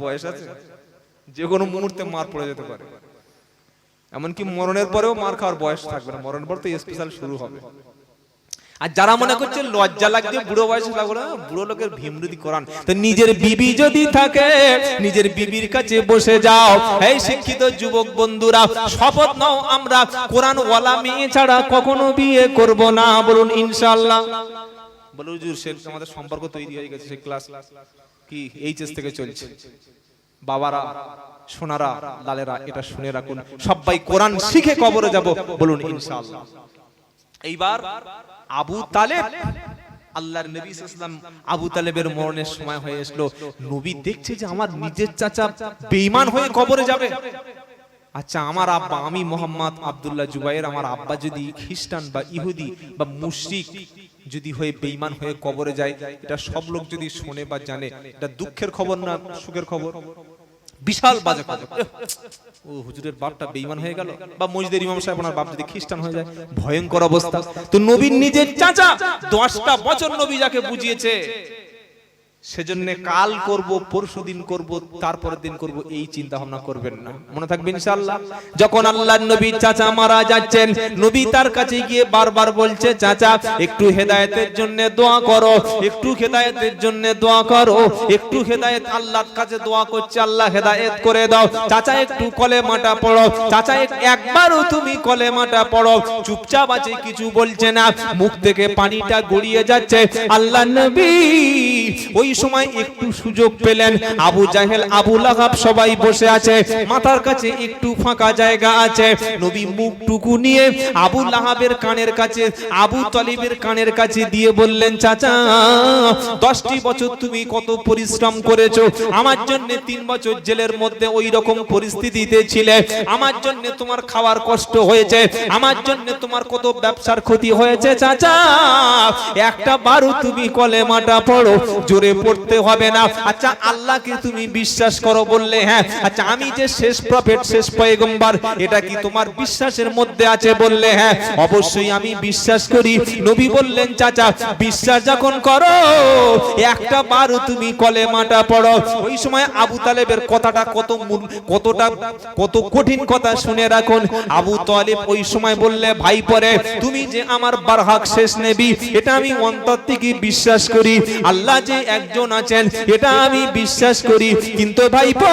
বয়স আছে, যে কোনো মুহূর্তে মার পড়ে যেতে পারে, এমনকি মরণের পরেও মার খাওয়ার বয়স থাকবে না, মরণের পর তো স্পেশাল শুরু হবে। আর যারা মনে করছে লজ্জা লাগছে বুড়ো বয়সে লাগবে না, বুড়ো লোকের ভীমরুদি কোরআন, তো নিজের বিবি যদি থাকে নিজের বিবির কাছে বসে যাও। এই শিক্ষিত যুবক বন্ধুরা, শপথ নাও আমরা কোরআন ওয়ালা মেয়ে ছাড়া কখনো বিয়ে করব না, বলুন ইনশাআল্লাহ। বলুন হুজুর, সে আমাদের সম্পর্ক তৈরি হয়ে গেছে, সেই ক্লাস কি এইচএস থেকে চলছে। বাবারা, সোনারা, লালেরা, এটা শুনে রাখুন, সবাই কোরআন শিখে কবরে যাব, বলুন ইনশাআল্লাহ। এইবার আবু তালেব, আল্লাহর নবী সাল্লাল্লাহু আলাইহি ওয়াসাল্লাম, আবু তালেবের মরণের সময় হয়ে আসলো, নবী দেখছে যে আমার নিজের চাচা বেঈমান হয়ে কবরে যাবে। আচ্ছা, আমার আব্বা, আমি মোহাম্মদ আব্দুল্লাহ জুবাইর, আমার আব্বা যদি খ্রিস্টান বা ইহুদি বা মুশরিক যদি হয়ে বেঈমান হয়ে কবরে যায়, এটা সব লোক যদি শোনে বা জানে, এটা দুঃখের খবর না সুখের খবর? বিশাল বাজে খবর। ও হুজুরের বাপটা বেঈমান হয়ে গেল, বা মসজিদের ইমাম সাহেব ওনার বাপ যদি খ্রিস্টান হয়ে যায়, ভয়ঙ্কর অবস্থা। তো নবীর নিজের চাচা 10টা বছর নবী যাকে বুঝিয়েছে, সেজন্য কাল করব, পরশুদিন করব, তারপরের দিন করব, এই চিন্তা ভাবনা করবেন না, মনে থাকবে ইনশাআল্লাহ। যখন আল্লাহর নবী চাচা মারা যাচ্ছেন, নবী তার কাছে গিয়ে বারবার বলছে, চাচা একটু হেদায়েতের জন্য দোয়া করো, একটু হেদায়েতের জন্য দোয়া করো, একটু হেদায়েত, আল্লাহর কাছে দোয়া করছে, আল্লাহ হেদায়েত করে দাও। চাচা একটু কলেমাটা পড়ো, চাচা একবারও তুমি কলেমাটা পড়ো। চুপচাপ আছে, কিছু বলছে না, মুখ থেকে পানিটা গড়িয়ে যাচ্ছে। আল্লাহর নবী ওই সময় একটু সুযোগ পেলেন, আবু জাহেল, আবু লাহাব সবাই বসে আছে, মাথার কাছে একটু ফাঁকা জায়গা আছে, নবী মুখটুকু নিয়ে আবু লাহাবের কানের কাছে, আবু তালিবের কানের কাছে দিয়ে বললেন, চাচা 10টি বছর তুমি কত পরিশ্রম করেছো, আমার জন্য 3 বছর জেলের মধ্যে ওই রকম পরিস্থিতিতে ছিলে, আমার জন্য তোমার খাওয়ার কষ্ট হয়েছে, আমার জন্য তোমার কত ব্যবসার ক্ষতি হয়েছে, চাচা একটা বারো তুমি কলেমাটা পড়ো, জোরে পড়তে হবে না। আচ্ছা আল্লাহকে তুমি বিশ্বাস করো বললে হ্যাঁ। আচ্ছা আমি যে শেষ প্রফেট শেষ পয়গম্বর এটা কি তোমার বিশ্বাসের মধ্যে আছে বললে হ্যাঁ অবশ্যই আমি বিশ্বাস করি। নবী বললেন চাচা বিশ্বাস যখন করো একটা বার তুমি কলেমাটা পড়ো। ওই সময় আবু তালেবের কথাটা কত কঠিন কথা শুনে রাখুন। আবু তালেব ওই সময় বললে ভাই পরে তুমি যে আমার বারহাক শেষ নবী এটা আমি অন্তর থেকে বিশ্বাস করি। আল্লাহ যে একজন আছেন এটা আমি বিশ্বাস করি, কিন্তু ভাইপো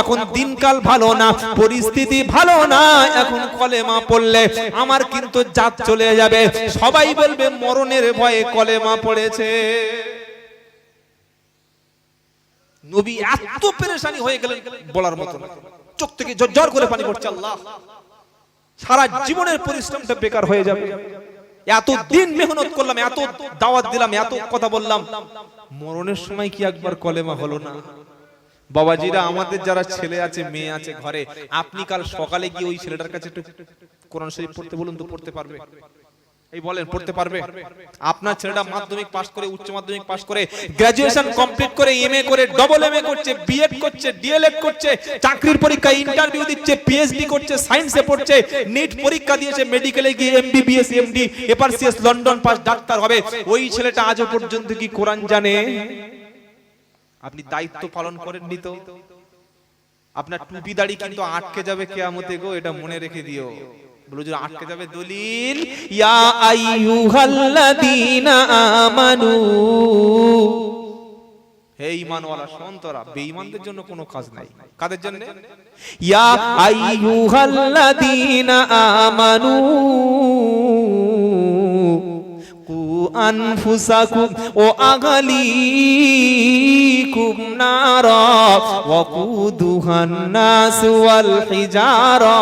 এখন দিনকাল ভালো না, পরিস্থিতি ভালো না, এখন কলেমা পড়লে আমার কিন্তু জাত চলে যাবে, সবাই বলবে মরণের ভয়ে কলেমা পড়েছে। নবী এত পেরেশানি হয়ে গেলেন বলার মতো না, চোখ থেকে ঝরঝর করে পানি পড়ছে। আল্লাহ সারা জীবনের পরিশ্রমটা বেকার হয়ে যাবে, এত দিন মেহনত করলাম, এত দাওয়াত দিলাম, এত কথা বললাম, মরণের সময় কি একবার কলেমা হলো না? বাবাজিরা আমাদের যারা ছেলে আছে মেয়ে আছে ঘরে, আপনি কাল সকালে গিয়ে ওই ছেলেটার কাছে একটু কোরআন শরীফ পড়তে বলুন তো, পড়তে পারবে? এই বলেন পড়তে পারবে? আপনার ছেলেটা মাধ্যমিক পাস করে, উচ্চ মাধ্যমিক পাস করে, গ্রাজুয়েশন কমপ্লিট করে, এমএ করে, ডবল এমএ করছে, বিএড করছে, ডিএলএড করছে, চাকরির পরীক্ষায় ইন্টারভিউ দিচ্ছে, পিএইচডি করছে, সায়েন্সে পড়ছে, নিট পরীক্ষা দিয়েছে, মেডিকেলে গিয়ে MBBS MD FRCS London pass doctor হবে। ওই ছেলেটা আজও পর্যন্ত কি কোরআন জানে? আপনি দায়িত্ব পালন করেননি তো। আপনার টুপি দাড়ি কিন্তু আটকে যাবে কিয়ামতে গো, এটা মনে রেখে দিও। বলো যে আটকে যাবে। দলিল ইয়া আইয়ুহাল্লাযীনা আমানু, হে ঈমানওয়ালা সন্তরা, বেঈমানদের জন্য কোনো কাজ নাই। কাদের জন্য? ইয়া আইয়ুহাল্লাযীনা আমানু কু আনফুসাকুম ওয়া আহলিকুম নারা ওয়া কুদুহান নাস ওয়াল হিজারা।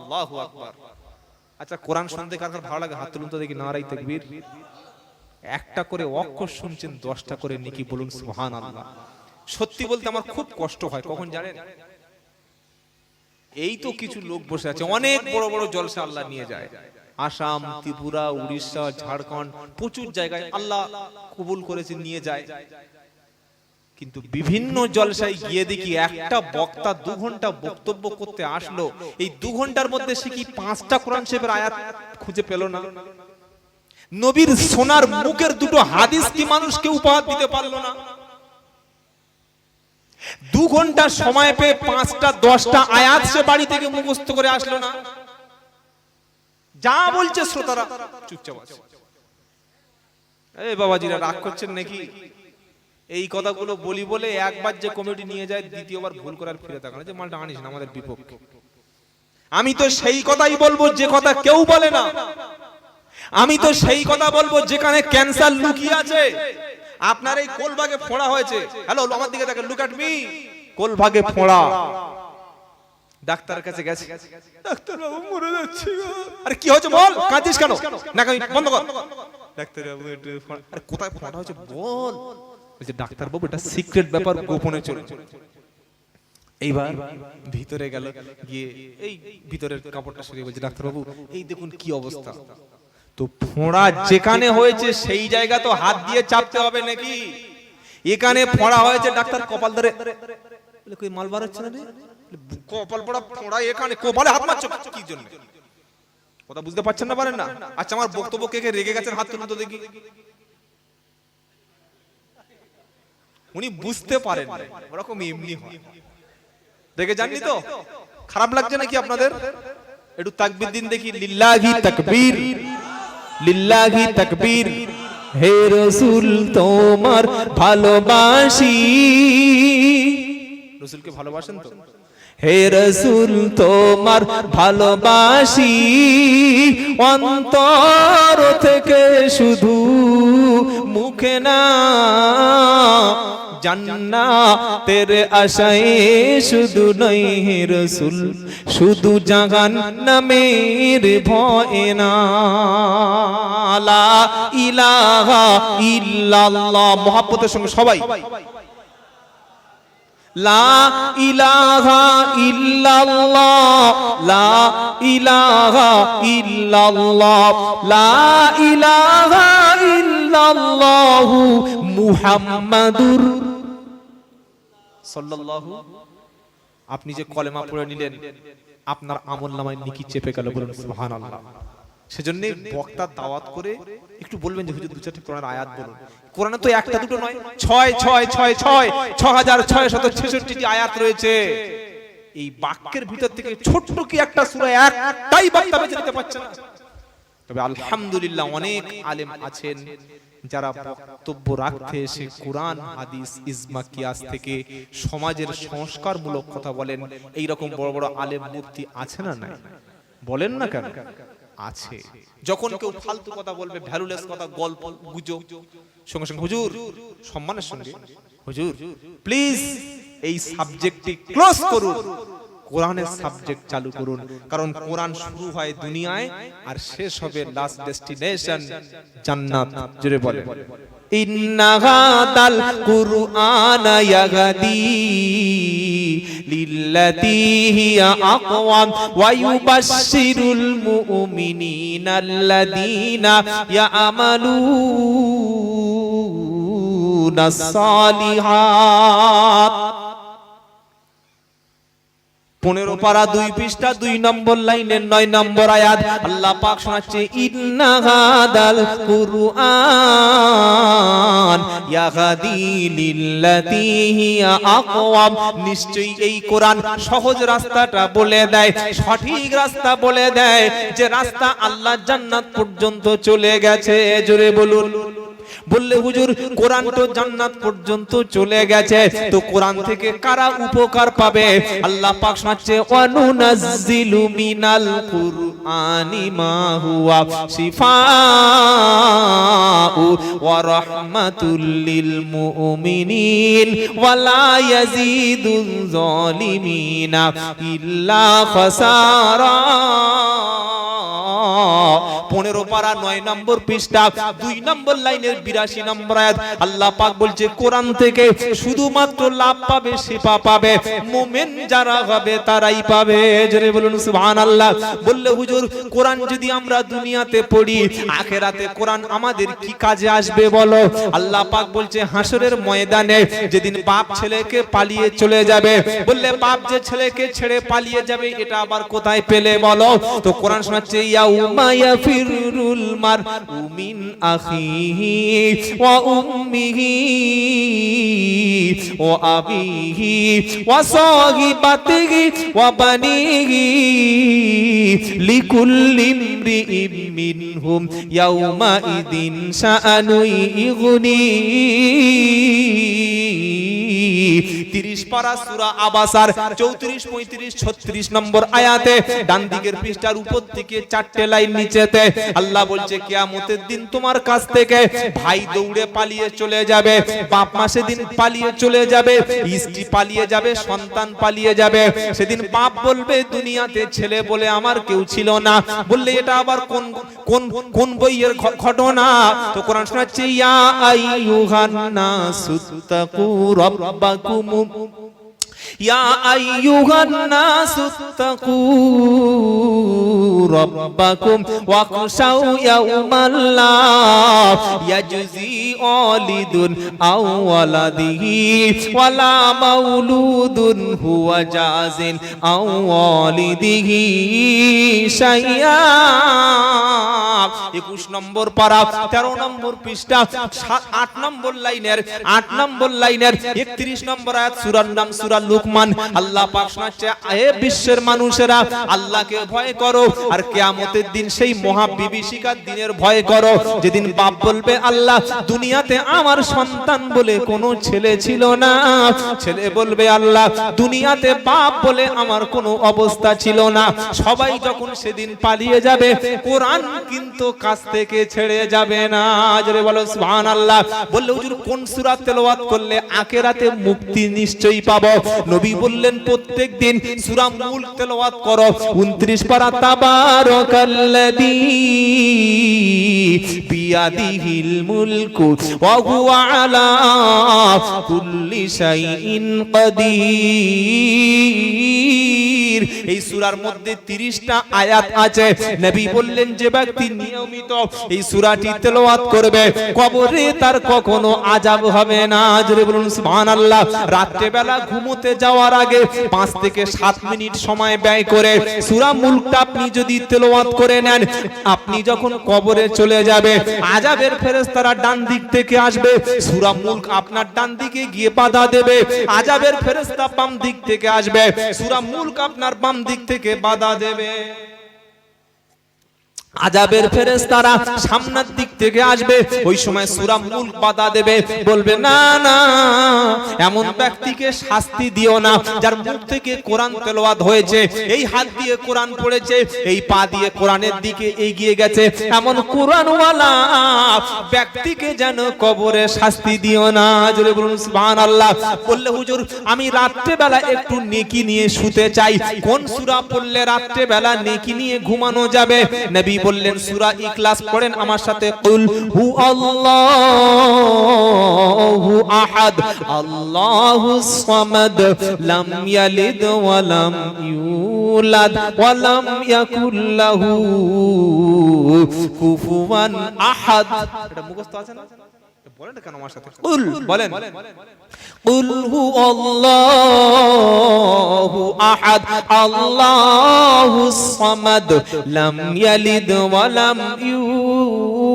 আল্লাহু আকবার। আচ্ছা কোরআন শুনতে কার কার ভালো লাগে হাত তুলুন তো দেখি, নারায়ে তাকবীর। একটা করে অক্ষর শুনছেন 10টা করে নেকি, বলুন সুবহানাল্লাহ। সত্যি বলতে আমার খুব কষ্ট হয়, কখন জানেন? এই তো কিছু লোক বসে আছে, অনেক বড় বড় জলসা আল্লাহ নিয়ে যায়, আসাম, ত্রিপুরা, উড়িষ্যা, ঝাড়খণ্ড, প্রচুর জায়গায় আল্লাহ কবুল করেছে, নিয়ে যায়। কিন্তু বিভিন্ন জলসায় গিয়ে দেখি একটা বক্তা 2 ঘন্টা বক্তব্য করতে আসলো, এই 2 ঘন্টার মধ্যে সে কি 5টা কোরআন শরীফের আয়াত খুঁজে পেল না। নবীর সোনার মুখের 2টো হাদিস কি মানুষকে উপহার দিতে পারলো না। 2 ঘন্টা সময় পেয়ে 5টা 10টা আয়াত সে বাড়ি থেকে মুখস্থ করে আসলো না। যা বলছে শ্রোতারা চুপচাপ আছে। এই বাবাজিরা রাগ করছেন নাকি? এই কথাগুলো বলি বলে একবার যে কমিটি নিয়ে যায়, দ্বিতীয়বার ভুল করে আর ফিরে তাকানো, যে মালটা আনিস না আমাদের বিপক্ষে। আমি তো সেই কথাই বলবো যে কথা কেউ বলে না। আমি তো সেই কথা বলবো যেখানে ক্যান্সার লুকিয়ে আছে। আপনার এই কোলভাগে ফোঁড়া হয়েছে, হ্যালো আমার দিকে দেখেন, লুক এট মি, কোলভাগে ফোঁড়া। ডাক্তারের কাছে গেছে, ডাক্তার বাবু মরে যাচ্ছি। আরে কি হয়েছে বল, কাঁদছিস কেন? না বন্ধ কর। ডাক্তার বাবু একটু, আরে কোথায় ফোঁড়া হয়েছে বল। বলছে ডাক্তার বাবু এটা সিক্রেট ব্যাপার, গোপনে চলে। এইবার ভিতরে গেল, গিয়ে এই ভিতরের কাপড়টা সরিয়ে বলছে ডাক্তার বাবু এই দেখুন কি অবস্থা। তো ফোঁড়া যেখানে হয়েছে সেই জায়গা তো হাত দিয়ে চাপতে হবে নাকি? এখানে ফোঁড়া হয়েছে, ডাক্তার কপাল ধরে বলে কই মাল বার হচ্ছে না রে, কপাল পড়া ফোঁড়া এখানে, কপালে হাত মারছো কি জন্য? কথা বুঝতে পারছেন না, পারেন না? আচ্ছা আমার বক্তব্য কে কে রেগে গেছেন হাত তুলুন তো দেখি। উনি বুঝতে পারেন না, ওরকম এমনি হয়। দেখে জাননি তো, খারাপ লাগছে নাকি আপনাদের? একটু তাকবীর দিন দেখি, লিল্লাহি তাকবীর, লিল্লাহি তাকবীর। হে রাসূল তোমার ভালোবাসি, রাসূলকে ভালোবাসেন তো? হে রাসূল তোমার ভালোবাসি, অন্তর থেকে শুধু মুখে না, জান্নাতের আশায় শুধু নয় হে রাসূল, শুধু জাহান্নামের ভয় না। লা ইলাহা ইল্লাল্লাহ, মুহাব্বতের সঙ্গে সবাই লা ইলাহা ইল্লাল্লাহ, লা ইলাহা ইল্লাল্লাহ, লা ইলাহা ইল্লাল্লাহ। ইল্লাল্লাহু মুহাম্মাদুর সাল্লাল্লাহু। আপনি যে কলেমা পড়ে নিলেন আপনার আমলনামায় নেকি চেপে গেল, বলুন সুবহানাল্লাহ। সেজন্য বক্তা দাওয়াত করে একটু বলবেন যে হুজুর দু চারটি কোরআনের আয়াত বলুন। কোরআনে তো একটা দুটো নয়, 6666টি আয়াত রয়েছে। এই বাক্যের ভিতর থেকে ছোট্ট কি একটা সূরা একটাই বাক্য বেঁচে নিতে পারছে না। তবে আলহামদুলিল্লাহ অনেক আলেম আছেন যারা বক্তব্য রাখতে এসে কোরআন হাদিস ইজমা কিয়াস থেকে সমাজের সংস্কারমূলক কথা বলেন। এই রকম বড় বড় আলেম মুফতি আছে না? নাই? বলেন না কেন? আছে। যখন কেউ ফালতু কথা বলবে, ভ্যালুলেস কথা, গল্প গুজব, সঙ্গে সঙ্গে হুজুর সম্মানের সঙ্গে, হুজুর প্লিজ এই সাবজেক্টটি ক্লোজ করুন, কোরআনের সাবজেক্ট চালু করুন। কারণ কোরআন শুরু হয় দুনিয়ায় আর শেষ হবে লাস্ট ডেস্টিনেশন জান্নাত। জোরে বলে ইন্না হাদাল কুরআনা ইয়াহদি লিল্লাতী হিয়া আকওয়াম ওয়া ইউবাশশিরুল মুমিনিনা আল্লাযীনা ইয়ামালুনাস সালিহাত। 15 পারা 2 পৃষ্ঠা 2 নম্বর লাইনের 9 নম্বর আয়াত আল্লাহ পাক শোনাচ্ছে ইন্না হাদাল কুরআন ইয়াহদি লিল্লাতী হিয়া আকওয়াম। নিশ্চয়ই এই কোরআন সহজ রাস্তাটা বলে দেয়, সঠিক রাস্তা বলে দেয়, যে রাস্তা আল্লাহ জান্নাত পর্যন্ত চলে গেছে। জোরে বলুন। বললে হুজুর কোরআন তো জান্নাত পর্যন্ত চলে গেছে, তো কোরআন থেকে কারা উপকার পাবে? আল্লাহ পাক শোনাচ্ছে ওয়ানুনাজ্জিলু মিনাল কুরআনি মা হুয়া শিফাউ ওয়া রাহমাতুল লিল মুমিনিন ওয়া লা ইয়াজিদুল যালিমিনা ইল্লা খাসারা। 15 পারা 9 নম্বর পৃষ্ঠা 2 নম্বর লাইনের 82 নম্বর আয়াত আল্লাহ পাক বলছে কোরআন থেকে শুধুমাত্র লাভ পাবে, শিফা পাবে, মুমিন যারা হবে তারাই পাবে। জোরে বলুন সুবহানাল্লাহ। বললে হুজুর কোরআন যদি আমরা দুনিয়াতে পড়ি, আখিরাতে কোরআন আমাদের কি কাজে আসবে বলো? আল্লাহ পাক বলছে হাসরের ময়দানে যেদিন বাপ ছেলেকে পালিয়ে চলে যাবে, বললে বাপ যে ছেলেকে ছেড়ে পালিয়ে যাবে এটা আবার কোথায় পেলে বলো? তো কোরআন শোনাচ্ছে ইয়াউমা ইয়াফিরুল মারউ মিন আখিহি ওয়া উম্মিহি ওয়া আবিহি ওয়া সাহিবাতিহি ওয়া বানিহি লিকুল্লি ইমরিইম মিনহুম ইয়াউমা ইদিন শাআনু ইগনি। 30 পারা সূরা আবাসার 34, 35, 36 নম্বর আয়াতে ডান দিকের পৃষ্ঠার উপর থেকে 4টে লাইন নিচেতে আল্লাহ বলছে কিয়ামতের দিন তোমার কাছ থেকে ভাই দৌড়ে পালিয়ে চলে যাবে, বাপ মা সেদিন পালিয়ে চলে যাবে, স্ত্রী পালিয়ে যাবে, সন্তান পালিয়ে যাবে। সেদিন বাপ বলবে দুনিয়াতে ছেলে বলে আমার কেউ ছিল না। বললে এটা আবার কোন কোন কোন বইয়ের ঘটনা? তো কোরআন শোনাচ্ছে ইয়া আইয়ুহান নাসুত্তাকু রাব্বাকুম ইয়া আইয়ুহান নাসুত্তাকু রাব্বাকুম ওয়াখশাউ ইয়াউমান লা ইয়াজজি ওয়ালিদুন আও ওয়ালাদিহি ওয়ালা মাউলুদুন হুয়া জাযিন আও ওয়ালিদিহি শাইয়া। 21 নম্বর পারা 13 নম্বর পৃষ্ঠা 8 নম্বর লাইনের 31 নম্বর আয়াত সূরার নাম সূরা লুকমান। আল্লাহ পাক শোনাচ্ছে হে বিশ্বের মানুষেরা আল্লাহকে ভয় করো আর কিয়ামতের দিন সেই মহা বিভীষিকার দিনের ভয় করো যেদিন বাপ বলবে আল্লাহ দুনিয়াতে আমার সন্তান বলে কোনো ছেলে ছিল না, ছেলে বলবে আল্লাহ দুনিয়াতে বাপ বলে আমার কোনো অবস্থা ছিল না। সবাই যখন সেদিন পালিয়ে যাবে কোরআন কিন্তু কাছ থেকে ছেড়ে যাবে না। জোরে বলো সুবহানাল্লাহ। বললে হুজুর কোন সূরা তেলাওয়াত করলে আখিরাতে মুক্তি নিশ্চয়ই পাবো? নবী বললেন প্রত্যেকদিন সূরা মুলক তেলাওয়াত করো। 29 পারা তাবারাকাল্লাযী বিয়াদিহিল মুলকু ওয়া হুয়া আলা কুল্লি শাইইন কাদির। কাসির, এই সূরার মধ্যে 30টা আয়াত আছে। নবী বললেন যে ব্যক্তি নিয়মিত এই সূরাটি তেলাওয়াত করবে কবরে তার কখনো আযাব হবে না। জোরে বলুন সুবহানাল্লাহ। রাতে বেলা ঘুমোতে যাওয়ার আগে 5 থেকে 7 মিনিট সময় ব্যয় করে সূরা মুলকটা আপনি যদি তেলাওয়াত করে নেন, আপনি যখন কবরে চলে যাবে আযাবের ফেরেশতারা ডান দিক থেকে আসবে, সূরা মুলক আপনার ডান দিকে গিয়ে বাধা দেবে। আযাবের ফেরেশতা বাম দিক থেকে আসবে, সূরা মুলক আপনার বাম দিক থেকে বাধা দেবে। আযাবের ফেরেশতারা সামনের দিক থেকে আসবে, ওই সময় সূরা মুলক বাধা দেবে, বলবে না না এমন ব্যক্তিকে শাস্তি দিও না যার মুখ থেকে কোরআন তেলাওয়াত হয়েছে, এই হাত দিয়ে কোরআন পড়েছে, এই পা দিয়ে কোরআনের দিকে এগিয়ে গেছে, এমন কোরআনওয়ালা ব্যক্তিকে যেন কবরে শাস্তি দিও না। জোরে বলুন সুবহানাল্লাহ। বললে হুজুর আমি রাত্রে বেলা একটু নেকি নিয়ে শুতে চাই, কোন সূরা পড়লে রাত্রে বেলা নেকি নিয়ে ঘুমানো যাবে? নবী বললেন সূরা ইখলাস পড়েন আমার সাথে। কুল হু আল্লাহু আহাদ আল্লাহুস সামাদ লাম ইয়ালিদ ওয়া লাম ইউলাদ ওয়া লাম ইয়াকুল লাহু কুফুয়ান আহাদ। এটা মুখস্থ আছে না? বলেন কেন আমার সাথে? কুল বলেন। কুল হু আল্লাহু আহাদ আল্লাহুস সামাদ লাম ইয়ালিদ ওয়া লাম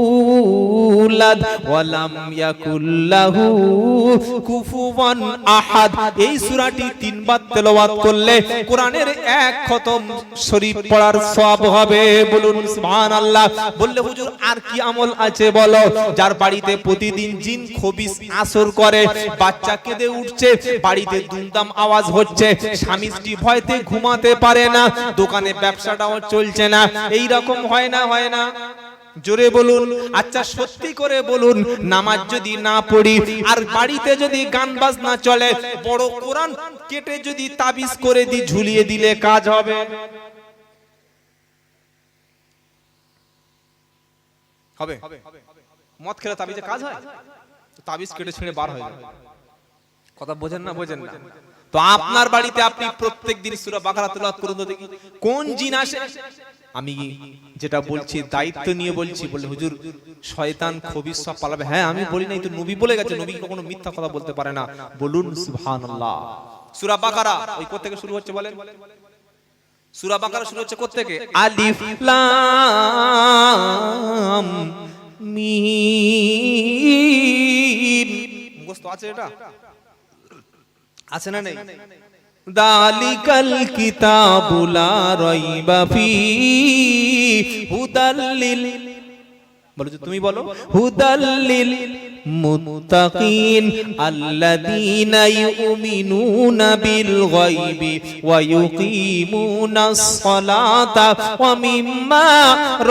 ইউলাদ ওয়া লাম ইয়াকুল লাহু কুফুয়ান আহাদ। এই সূরাটি 3 বার তেলাওয়াত করলে কোরআনের 1 খতম শরীফ পড়ার সওয়াব হবে। বলুন সুবহানাল্লাহ। বললে হুজুর আর কি আমল আছে বলো? যার বাড়িতে প্রতিদিন জিন খবিস আসর করে, বাচ্চা কেঁদে উঠছে, বাড়িতে দুমদাম আওয়াজ হচ্ছে, স্বামী স্ত্রী ভয়তে ঘুমাতে পারে না, দোকানে ব্যবসাটাও চলছে না, এই রকম হয় না? হয় না? জোরে বলুন। আচ্ছা সত্যি করে বলুন, নামাজ যদি না পড়ি আর বাড়িতে যদি গান বাজনা চলে, বড় কোরআন কেটে যদি তাবিজ করে দি ঝুলিয়ে দিলে কাজ হবে? হবে? মদ খেলে তাবিজে কাজ হয়? তাবিজ কেটে ছেড়ে বার হয়ে যায়। কথা বোঝেন না? বোঝেন না? তো আপনার বাড়িতে আপনি প্রত্যেকদিন সূরা বাকারা তেলাওয়াত করুন তো দেখি কোন জিন আসে। আমি যেটা বলছি দায়িত্ব নিয়ে বলছি। বলে হুজুর শয়তান খবিস সব পালাবে। হ্যাঁ আমি বলি নাই তো, নবী বলে গেছে, নবী কখনো মিথ্যা কথা বলতে পারে না। বলুন সুবহানাল্লাহ। সূরা বাকারা ওই কোথা থেকে শুরু হচ্ছে বলেন? সূরা বাকারা শুরু হচ্ছে কোথা থেকে? আলিফ লাম মিম। মুখস্থ আছে এটা? আছে না নেই? দালিকাল কিতাবু লা রাইবা ফীহি হুদাল লিল, বলো তুমি বলো, হুদাল লিল মুত্তাকিন আল্লাযীনা ইউমিনুনা বিল গায়বি ওয়া ইউকিমুনাস সালাতা ওয়া মিম্মা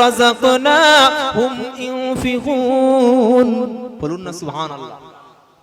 রাযাকনাহুম ইউনফিকুন। বলুন না সুবহানাল্লাহ।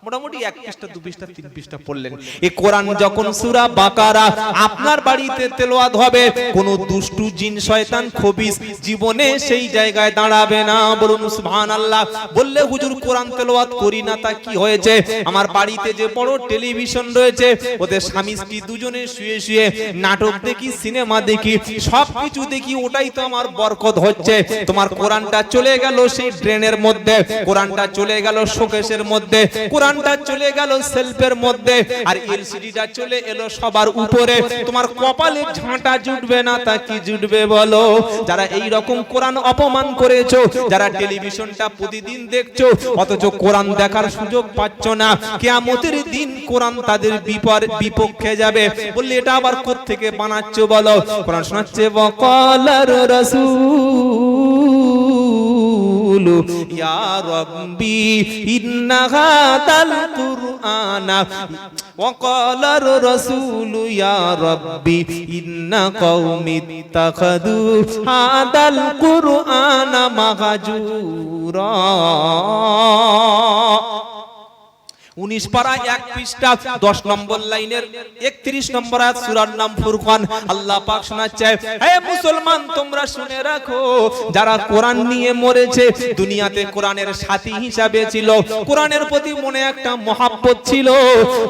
মোটামুটি 1 পৃষ্ঠা 2 পৃষ্ঠা 3 পৃষ্ঠা পড়লেন। এই কোরআন যখন সূরা বাকারা আপনার বাড়িতে তেলাওয়াত হবে, কোন দুষ্টু জিন শয়তান খবিস জীবনে সেই জায়গায় দাঁড়াবে না। বলুন সুবহানাল্লাহ। বললে হুজুর কোরআন তেলাওয়াত করি না তা কি হয়েছে? আমার বাড়িতে যে বড় টেলিভিশন রয়েছে, ওদের স্বামী স্ত্রী দুজনে শুয়ে শুয়ে নাটক দেখি, সিনেমা দেখি, সবকিছু দেখি, ওটাই তো আমার বরকত হচ্ছে। তোমার কোরআনটা চলে গেল সেই ড্রেনের মধ্যে, কোরআনটা চলে গেল শোকেসের মধ্যে, কোরআনটা চলে গেল সেলফের মধ্যে, আর এলসিডিটা চলে এলো সবার উপরে। তোমার কপালে ঝাঁটা জুটবে না তা কি জুটবে বলো? যারা এই রকম কোরআন অপমান করেছো, যারা টেলিভিশনটা প্রতিদিন দেখছো অথচ কোরআন দেখার সুযোগ পাচ্ছ না, কিয়ামতের দিন কোরআন তাদের বিপক্ষে যাবে। বললে এটা আবার কোথা থেকে বানাচ্ছো বলো? কোরআন শোনাচ্ছে ওয়াকালার রাসূল ইয়া রাব্বি ইন্না হাদাল কুরআনা ওয়াকালার রাসূল ইয়া রাব্বি ইন্না কওমি ইত্তাখাযু হাদাল কুরআনা মাহজুরা। উনি 19 পারা 1 পৃষ্ঠা 10 নম্বর লাইনের 31 নম্বর আয়াত সূরার নাম ফুরকান। আল্লাহ পাক শোনাচ্ছে, হে মুসলমান তোমরা শুনে রাখো, যারা কোরআন নিয়ে মরেছে, দুনিয়াতে কোরআনের সাথী হিসাবে ছিল, কোরআনের প্রতি মনে একটা মহব্বত ছিল,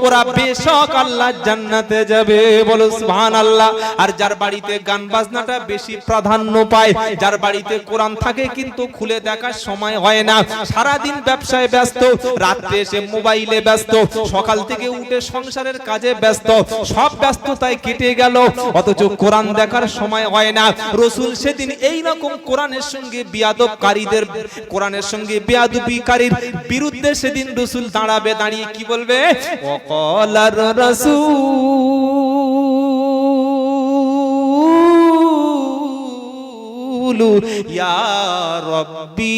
ওরা বেশক আল্লাহর জান্নাতে যাবে। বলো সুবহানাল্লাহ। আর যার বাড়িতে গান বাজনাটা বেশি প্রাধান্য পায়, যার বাড়িতে কোরআন থাকে কিন্তু খুলে দেখার সময় হয় না, সারা দিন ব্যবসায় ব্যস্ত, রাতে এসে মোবাইলে ব্যস্ত, সকাল থেকে উঠে সংসারের কাজে ব্যস্ত, সব ব্যস্ততায় কেটে গেল, অথচ কোরআন দেখার সময় হয় না। রাসূল সেদিন এই রকম কোরআনের সঙ্গে বিয়াদবকারীদের, কোরআনের সঙ্গে বিয়াদবিকারীর বিরুদ্ধে সেদিন রাসূল দাঁড়াবে, দাঁড়িয়ে কি বলবে? ওয়াকালার রাসূল ইয়া রাব্বি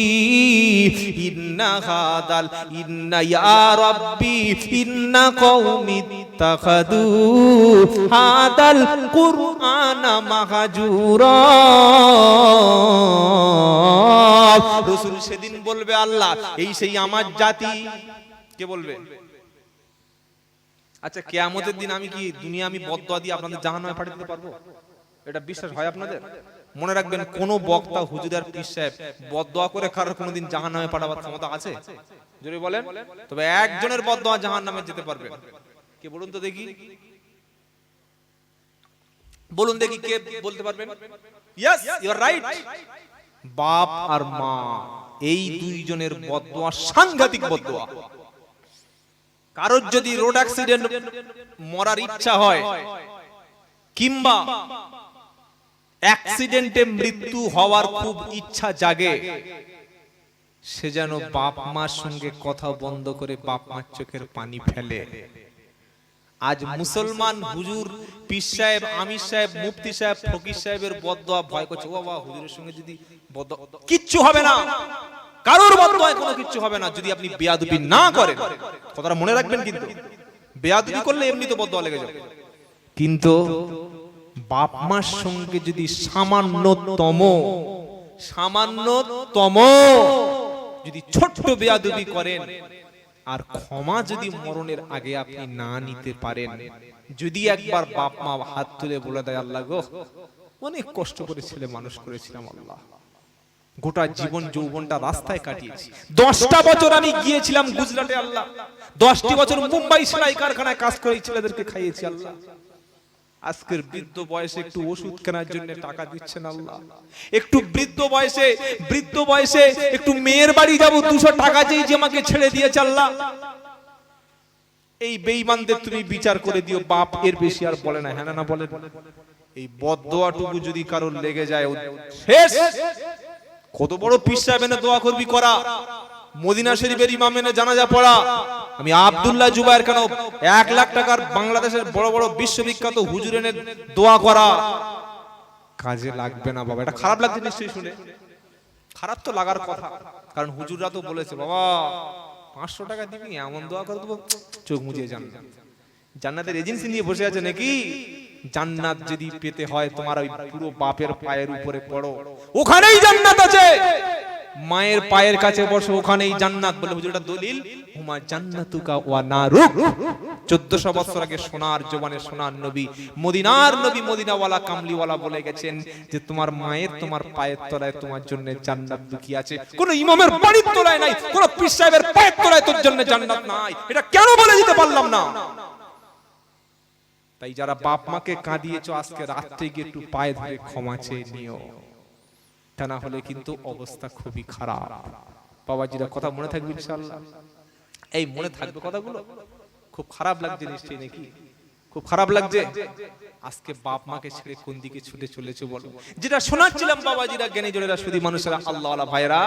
ইন্না হাদাল ইন্না ইয়া রাব্বি ইন্না কওমি ইত্তাখাদু হাদাল কুরআনা মাহজুরা। রাসূল সেদিন বলবে, আল্লাহ এই সেই আমার জাতি। কে বলবে? আচ্ছা কিয়ামতের দিন আমি কি দুনিয়া আমি বদদুয়া দিয়ে আপনাদের জাহান্নামে পাঠিয়ে দিতে পারবো? এটা বিশ্বাস হয় আপনাদের? মনে রাখবেন, কোন বক্তা হুজুর আর পীর সাহেব বদদুয়া করে কারোর কোনোদিন জাহান্নামে পাঠাবার ক্ষমতা আছে? জোরে বলেন। তবে একজনের বদদুয়া জাহান্নামে যেতে পারবে। কে বলুন তো দেখি, বলুন দেখি কে বলতে পারবেন? Yes, you are right. বাপ আর মা, এই দুইজনের বদদুয়া সাংঘাতিক বদদুয়া। কারোর যদি রোড অ্যাক্সিডেন্ট মরার ইচ্ছা হয়, কিংবা অ্যাক্সিডেন্টে মৃত্যু হওয়ার খুব ইচ্ছা জাগে, সে যেন বাপ মার সঙ্গে কথা বন্ধ করে বাপ মার চোখের পানি ফেলে। আজ মুসলমান হুজুর, পীর সাহেব, আমির সাহেব, মুফতি সাহেব, ফকির সাহেবের বদদুয়া ভয় করছে। ও বাবা, হুজুরের সঙ্গে যদি বদদুয়া, কিচ্ছু হবে না, কারোর বদদুয়ায় কোনো কিচ্ছু হবে না যদি আপনি বেয়াদবি না করেন। কথাটা মনে রাখবেন, কিন্তু বেয়াদবি করলে এমনি তো বদদুয়া লেগে যাবে। কিন্তু বাপ মার সঙ্গে যদি সামান্যতম যদি ছোট্ট বেয়াদবি করেন, আর ক্ষমা যদি মরণের আগে আপনি না নিতে পারেন, যদি একবার বাপ মা হাত তুলে বলে দেয়, আল্লাহ গো অনেক কষ্ট করে ছেলে মানুষ করেছিলাম, আল্লাহ গোটা জীবন যৌবনটা রাস্তায় কাটিয়েছি, 10টা বছর আমি গিয়েছিলাম গুজরাটে, আল্লাহ 10টি বছর মুম্বাই সেলাই কারখানায় কাজ করে ছেলেদেরকে খাইয়েছি, আল্লাহ আজকের বৃদ্ধ বয়সে একটু ওষুধ কেনার জন্য টাকা দিচ্ছেন, আল্লাহ একটু বৃদ্ধ বয়সে একটু মেয়ের বাড়ি যাব, 200 টাকা চেয়ে যে আমাকে ছেড়ে দিয়েছে, আল্লাহ এই বেঈমানদের তুমি বিচার করে দিও। বাপ এর বেশি আর বলে না, হ্যাঁ না বলেন? এই বদদুয়াটুকু যদি কারোর লেগে যায়, শেষ। কত বড় পীর সাহেব এনে দোয়া করবি করা, মদিনা শরীফের ইমাম এনে জানাজা পড়া, আমি আব্দুল্লাহ জুবায়ের কেন 1 লাখ টাকার বাংলাদেশের বড় বড় বিশ্ববিখ্যাত হুজুর এনে দোয়া করা, কাজে লাগবে না বাবা। এটা খারাপ লাগছে নিশ্চয়ই শুনে? খারাপ তো লাগার কথা, কারণ হুজুররা তো বলেছে, বাবা 500 টাকা দিবি, এমন দোয়া করে দেবো চোখ মুজিয়ে যান। জান্নাতের এজেন্সি নিয়ে বসে আছে নাকি? জান্নাত যদি পেতে হয় তোমার ওই পুরো বাপের পায়ের উপরে পড়ো, ওখানেই জান্নাত আছে। মায়ের পায়ের কাছে বসো, ওখানেই জান্নাত। বলে হুজুর, এটা দলিল, হুমা জান্নাতুকা ওয়া নারুক। 1400 বছর আগে সোনার জবানে সোনার নবী, মদিনার নবী, মদিনাওয়ালা কামলিওয়ালা বলে গেছেন যে তোমার মায়ের, তোমার পায়ের তলায় তোমার জন্য জান্নাত লুকিয়ে আছে। কোন ইমামের বাড়ির তলায় নাই, কোন পীর সাহেবের পায়ের তলায় তোর জন্য জান্নাত নাই। এটা কেন বলে দিতে পারলাম না? তাই যারা বাপ মাকে কাঁদিয়েছো, আজকে রাত্রে গিয়ে একটু পায়ে ধরে ক্ষমা চেয়ে নিও, তা না হলে কিন্তু অবস্থা খুবই খারাপ। বাবাজিরা কথা মনে থাকবে ইনশাআল্লাহ? এই মনে থাকবে কথাগুলো? খুব খারাপ লাগছে নিশ্চয়ই নাকি? খুব খারাপ লাগছে। আজকে বাপ মাকে ছেড়ে কোন দিকে ছুটে চলেছে বলো? যেটা শোনাচ্ছিলাম বাবাজিরা, জ্ঞানী জনেরা, শুধু মানুষেরা, আল্লাহওয়ালা ভাইরা,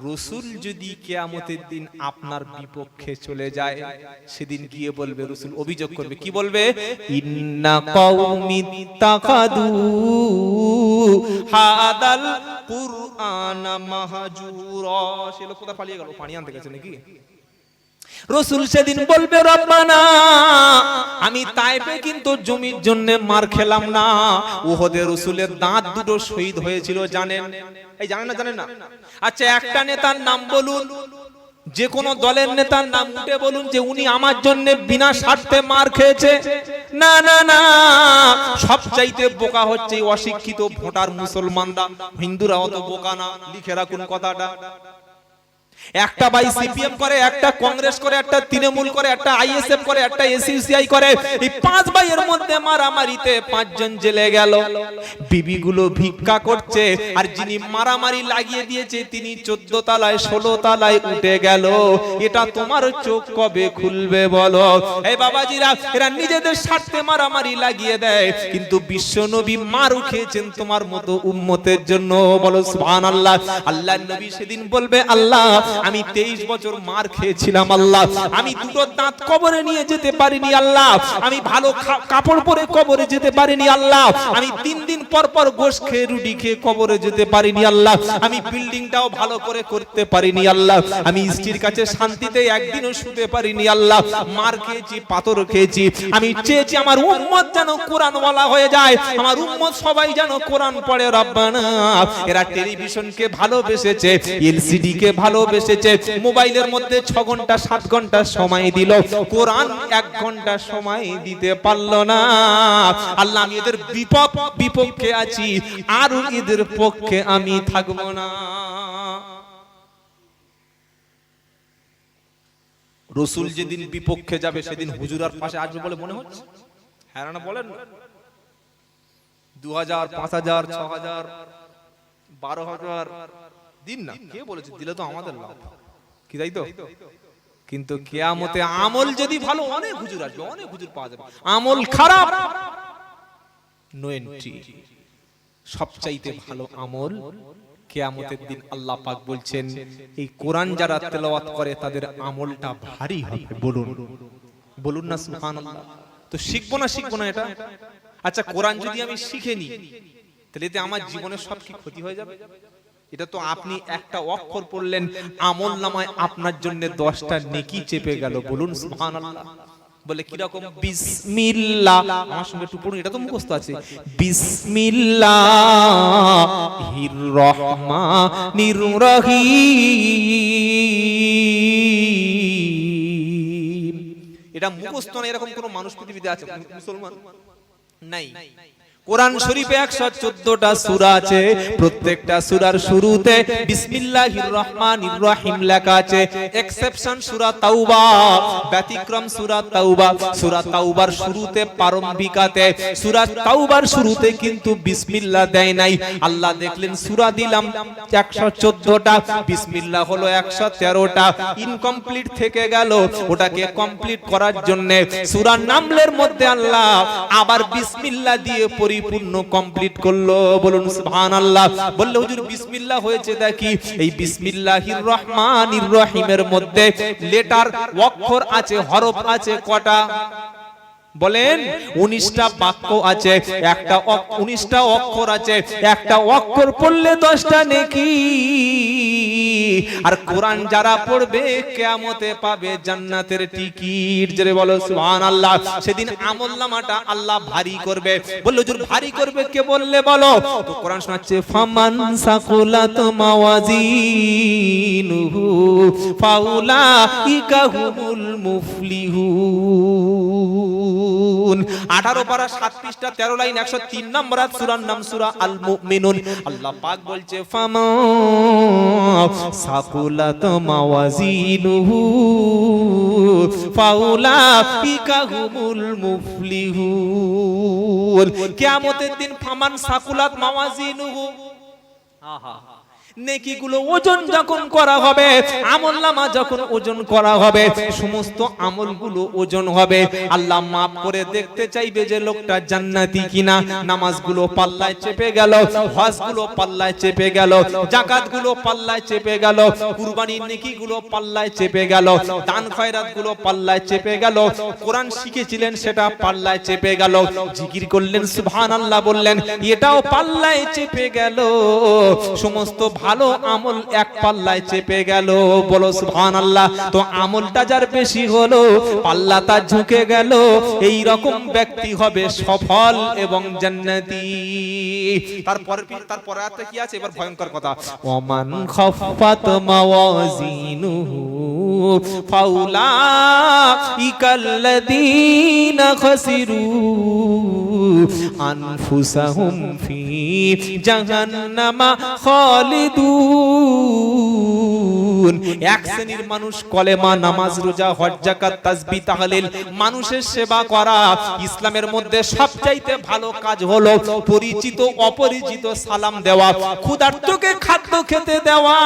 রাসূল যদি কিয়ামতের দিন আপনার বিপক্ষে চলে যায়, সেদিন গিয়ে বলবে, রাসূল অভিযোগ করবে, কি বলবে? ইন্না কওমি তাকাদু হাদাল কুরআনা মাহজুরা। সে লোক কোথা পালিয়ে গেল? পানি আনতে গেছে নাকি? রাসূল সেদিন বলবে, রব্বানা আমি তায়েফে কিন্তু জমির জন্য মার খেলাম না, উহুদে রাসূলের দাঁত দুটো শহীদ হয়েছিল, জানেন? এই জানেন না? আচ্ছা একটা নেতার নাম বলুন, যে কোনো দলের নেতার নাম উঠে বলুন যে উনি আমার জন্য বিনা স্বার্থে মার খেয়েছে। না না না, সবচাইতে বোকা হচ্ছে অশিক্ষিত ভোটার মুসলমানরা। হিন্দুরা অত বোকা না, লিখে রাখুন কথাটা। একটা ভাই সিপিএম করে, একটা কংগ্রেস করে, একটা তৃণমূল করে, একটা আইএসএফ করে, একটা এসইউসিআই করে। এই পাঁচ ভাইয়ের মধ্যে মারামারিতে পাঁচজন জেলে গেল। বিবিগুলো ভিক্ষা করছে, আর যিনি মারামারি লাগিয়ে দিয়েছে তিনি 14 তলায় 16 তলায় উঠে গেল। এটা তোমার চোখ কবে খুলবে বলো? এই বাবাজিরা, এরা নিজেদের স্বার্থে মারামারি লাগিয়ে দেয়, কিন্তু বিশ্বনবী মারও খেয়েছেন তোমার মতো উম্মতের জন্য। বলো সুবহানাল্লাহ। আল্লাহর নবী সেদিন বলবে, আল্লাহ আমি 23 বছর মার খেয়েছিলাম আল্লাহ, আমি দুটো দাঁত কবরে নিয়ে যেতে পারিনি আল্লাহ, আমি ভালো কাপড় পরে কবরে যেতে পারিনি আল্লাহ, আমি 3 দিন পর পর গোশ খেয়ে রুটি খেয়ে কবরে যেতে পারিনি আল্লাহ, আমি বিল্ডিংটাও ভালো করে করতে পারিনি আল্লাহ, আমি স্ত্রীর কাছে শান্তিতে একদিনও শুতে পারিনি আল্লাহ, মার খেয়েছি, পাথর খেয়েছি। আমি চেয়েছি আমার উম্মত যেন কোরআনওয়ালা হয়ে যায়, আমার উম্মত সবাই যেন কোরআন পড়ে। রব্বানা, এরা টেলিভিশনকে ভালোবেসেছে, এলসিডি কে ভালোবেসেছে, মোবাইলের মধ্যে 6 ঘন্টা 7 ঘন্টা সময় দিল, কোরআন 1 ঘন্টা সময় দিতে পারলো না। আল্লাহ, আমি এদের বিপক্ষে আছি, আর এদের পক্ষে আমি থাকবো না। রাসূল যেদিন বিপক্ষে যাবে সেদিন হুজুরার পাশে আসবে বলে মনে হচ্ছে? হ্যাঁ না বলেন? 2000, 5000, 6000, 12000 দিন না, কে বলেছে? দিলে তো আমাদের লাভ, কি তাই তো? কিন্তু কিয়ামতে আমল যদি ভালো, অনেক হুজুর আসবে, অনেক হুজুর পাওয়া যাবে। আমল খারাপ, নো এন্ট্রি। সবচাইতে ভালো আমল কিয়ামতের দিন আল্লাহ পাক বলছেন, এই কোরআন যারা তেলাওয়াত করে তাদের আমলটা ভারী হবে। বলুন বলুন না সুবহানাল্লাহ। তো শিখবো না এটা? আচ্ছা, কোরআন যদি আমি শিখে নি, তাহলে এতে আমার জীবনের সব কি ক্ষতি হয়ে যাবে? এটা তো আপনি একটা অক্ষর পড়লেন, আমল নামায় আপনার জন্য 10টা নেকি চেপে গেল। বলুন সুবহানাল্লাহ। বলে কি রকম? বিসমিল্লাহ, আমার সঙ্গে একটু পড়ুন, এটা তো মুখস্থ আছে। বিসমিল্লাহির রহমানির রহিম। এটা মুখস্থ না এরকম কোন মানুষ পৃথিবীতে আছে? মুসলমান নাই। কোরআন শরীফে 114টা সূরা আছে, প্রত্যেকটা সূরার শুরুতে বিসমিল্লাহির রহমানির রহিম লেখা আছে। এক্সেপশন সূরা তাওবা, ব্যতিক্রম সূরা তাওবা। সূরা তাওবার শুরুতে, প্রারম্ভিকাতে সূরা তাওবার শুরুতে কিন্তু বিসমিল্লাহ দেয় নাই। আল্লাহ দেখলেন সূরা দিলাম 114টা, বিসমিল্লাহ হলো 113টা, ইনকমপ্লিট থেকে গেল। ওটাকে কমপ্লিট করার জন্য সূরা নামলের মধ্যে আল্লাহ আবার বিসমিল্লাহ দিয়ে পরিপূর্ণ কমপ্লিট করলো। বলুন সুবহানাল্লাহ। বললে হুজুর বিসমিল্লাহ হয়েছে দেখি, এই বিসমিল্লাহির রহমানির রহিমের মধ্যে লেটার, অক্ষর আছে, হরফ আছে কটা? বলেন 19টা বাক্য আছে, 19টা অক্ষর আছে, একটা অক্ষর পড়লে 10টা নেকি। আর কোরআন যারা পড়বে কিয়ামতে পাবে জান্নাতের টিকিট। জোরে বলো সুবহানাল্লাহ। সেদিন আমলনামাটা আল্লাহ ভারী করবে। বলল হুজুর ভারী করবে কে বললে বলো? তো কোরআন শোনাচ্ছে, ফামান সাকুলাত মাওয়াজিনুহু ফাউলাইকা হুমুল মুফলিহুন। 18 পারা 7 পৃষ্ঠা 13 লাইন 103 নম্বর সূরার নাম সূরা আল মুমিনুন। আল্লাহ পাক বলছে, ফামা সাকুলাত মাওয়াজিনুহু ফাউলাইকা হুমুল মুফলিহুন। কিয়ামতের দিন ফামান সাকুলাত মাওয়াজিনুহু, আহা, নেকিগুলো ওজন যখন করা হবে, আমলনামা যখন ওজন করা হবে, সমস্ত আমলগুলো ওজন হবে। আল্লাহ মাফ করে দেখতে চাইবে যে লোকটা জান্নাতি কিনা। নামাজগুলো পাল্লায় চেপে গেল, হজগুলো পাল্লায় চেপে গেল, যাকাতগুলো পাল্লায় চেপে গেল, কুরবানির নেকিগুলো পাল্লায় চেপে গেল, দান খয়রাতগুলো পাল্লায় চেপে গেল, কোরআন শিখেছিলেন সেটা পাল্লায় চেপে গেল, জিকির করলেন সুবহানাল্লাহ বললেন এটাও পাল্লায় চেপে গেল, সমস্ত ভালো আমল এক পাল্লায় চেপে গেল। বলো সুবহানাল্লাহ। তো আমলটা যার বেশি হলো, পাল্লা তার ঝুঁকে গেল, এই রকম ব্যক্তি হবে সফল এবং জান্নাতি। তারপরে আয়াতটা কি আছে? এবার ভয়ঙ্কর কথা, ওমান খাফফাত মাওয়াজিনুহু ফাউলাইকাল্লাযীনা খাসিরু আনফুসাহুম ফি জাহান্নামা খালিদুন। এক শ্রেণীর মানুষ কলেমা, নামাজ, রোজা, হজ, যাকাত, তাসবিহ, তাহলিল, মানুষের সেবা করা। ইসলামের মধ্যে সবচাইতে ভালো কাজ হলো পরিচিত অপরিচিত সালাম দেওয়া, ক্ষুধার্তকে খাদ্য খেতে দেওয়া,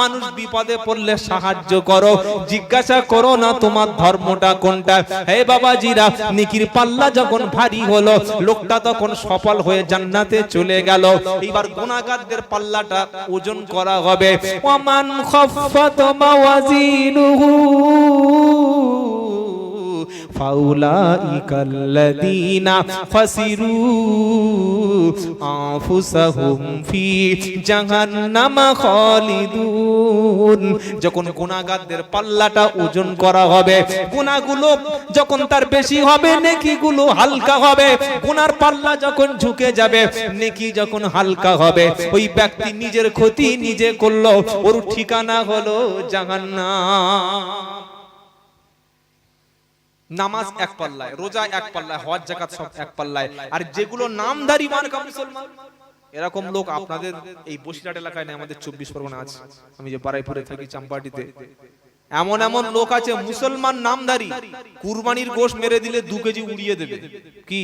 মানুষ বিপদে পড়লে সাহায্য করো, জিজ্ঞাসা করো না তোমার ধর্মটা কোনটা। হে বাবাজিরা, নেকির পাল্লা যখন ভারী হলো, লোকটা তখন সফল হয়ে জান্নাতে চলে গেল। এবার গুনাহগারদের পাল্লাটা ওজন করা হবে। ওয়ামান খাফফাত মাওয়াজিনুহু ফাউলাইকাল্লাযীনা খাসিরু আনফুসাহুম ফি জাহান্নামা খালিদুন। যখন গুনাহগারদের পাল্লাটা ওজন করা হবে, গুনাহগুলো যখন তার বেশি হবে, নেকিগুলো হালকা হবে। গুনার পাল্লা যখন ঝুঁকে যাবে, নেকি যখন হালকা হবে, ওই ব্যক্তি নিজের ক্ষতি নিজে করলো, ওর ঠিকানা হলো জাহান্নাম। নামাজ এক পাল্লায়, রোজা এক পাল্লায়, হজ যাকাত সব এক পাল্লায়। আর যেগুলো নামধারী মার্কা মুসলমান, এরকম লোক আপনাদের এই বসিরহাট এলাকায় নেই, আমাদের 24 পরগনা আছে। আমি যে বারাইপুরে থাকি, চাম্পাটিতে, এমন এমন লোক আছে মুসলমান নামধারী, কুরবানির গোশত মেরে দিলে 2 কেজি উড়িয়ে দেবে। কি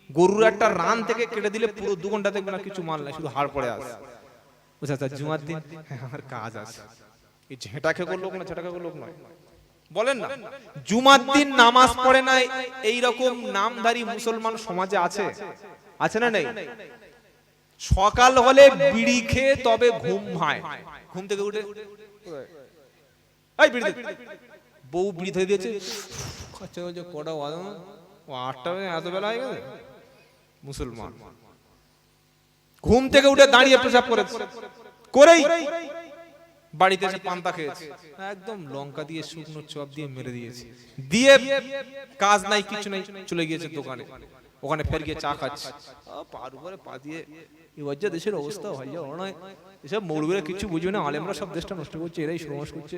গরুর একটা রান থেকে কেটে দিলে পুরো 2 ঘন্টা দেখবে না কিছু মাল নাই, শুধু হাড় পড়ে আসে। বুঝা যায় জুমার দিন আমার কাজ আছে, এই ঝেঁটা খেয়ে লোক না, ঝেঁটা খেয়ে লোক নয়, বলেন না। জুমার দিন নামাজ পড়ে না, এই রকম নামধারী মুসলমান সমাজে আছে, আছে না নেই? সকাল হলে বিড়ি খেয়ে তবে ঘুম হয়, ঘুম থেকে উঠে এই বিড়ি দে, বউ বিড়ি ধরে দিয়েছে, আচ্ছা ওই যে কটা বাজে, ও 8টা বাজে, এত বেলা হয়ে গেছে। মুসলমান ঘুম থেকে উঠে দাঁড়িয়ে পেশাব করেছে, করেই বাড়িতে এসে পান্তা খেয়েছে, একদম লঙ্কা দিয়ে শুকনো চপ দিয়ে মেরে দিয়েছে, দিয়ে কাজ নাই কিছু নাই, চলে গিয়েছে দোকানে, ওখানে ফের গিয়ে চা খাচ্ছে, পার উপরে পা দিয়ে। এবার যে দেশের অবস্থা হয়, এসব মৌলবীরা কিছু বুঝবে না, আলেমরা সব দেশটা নষ্ট করছে, এরাই সমাজ করছে।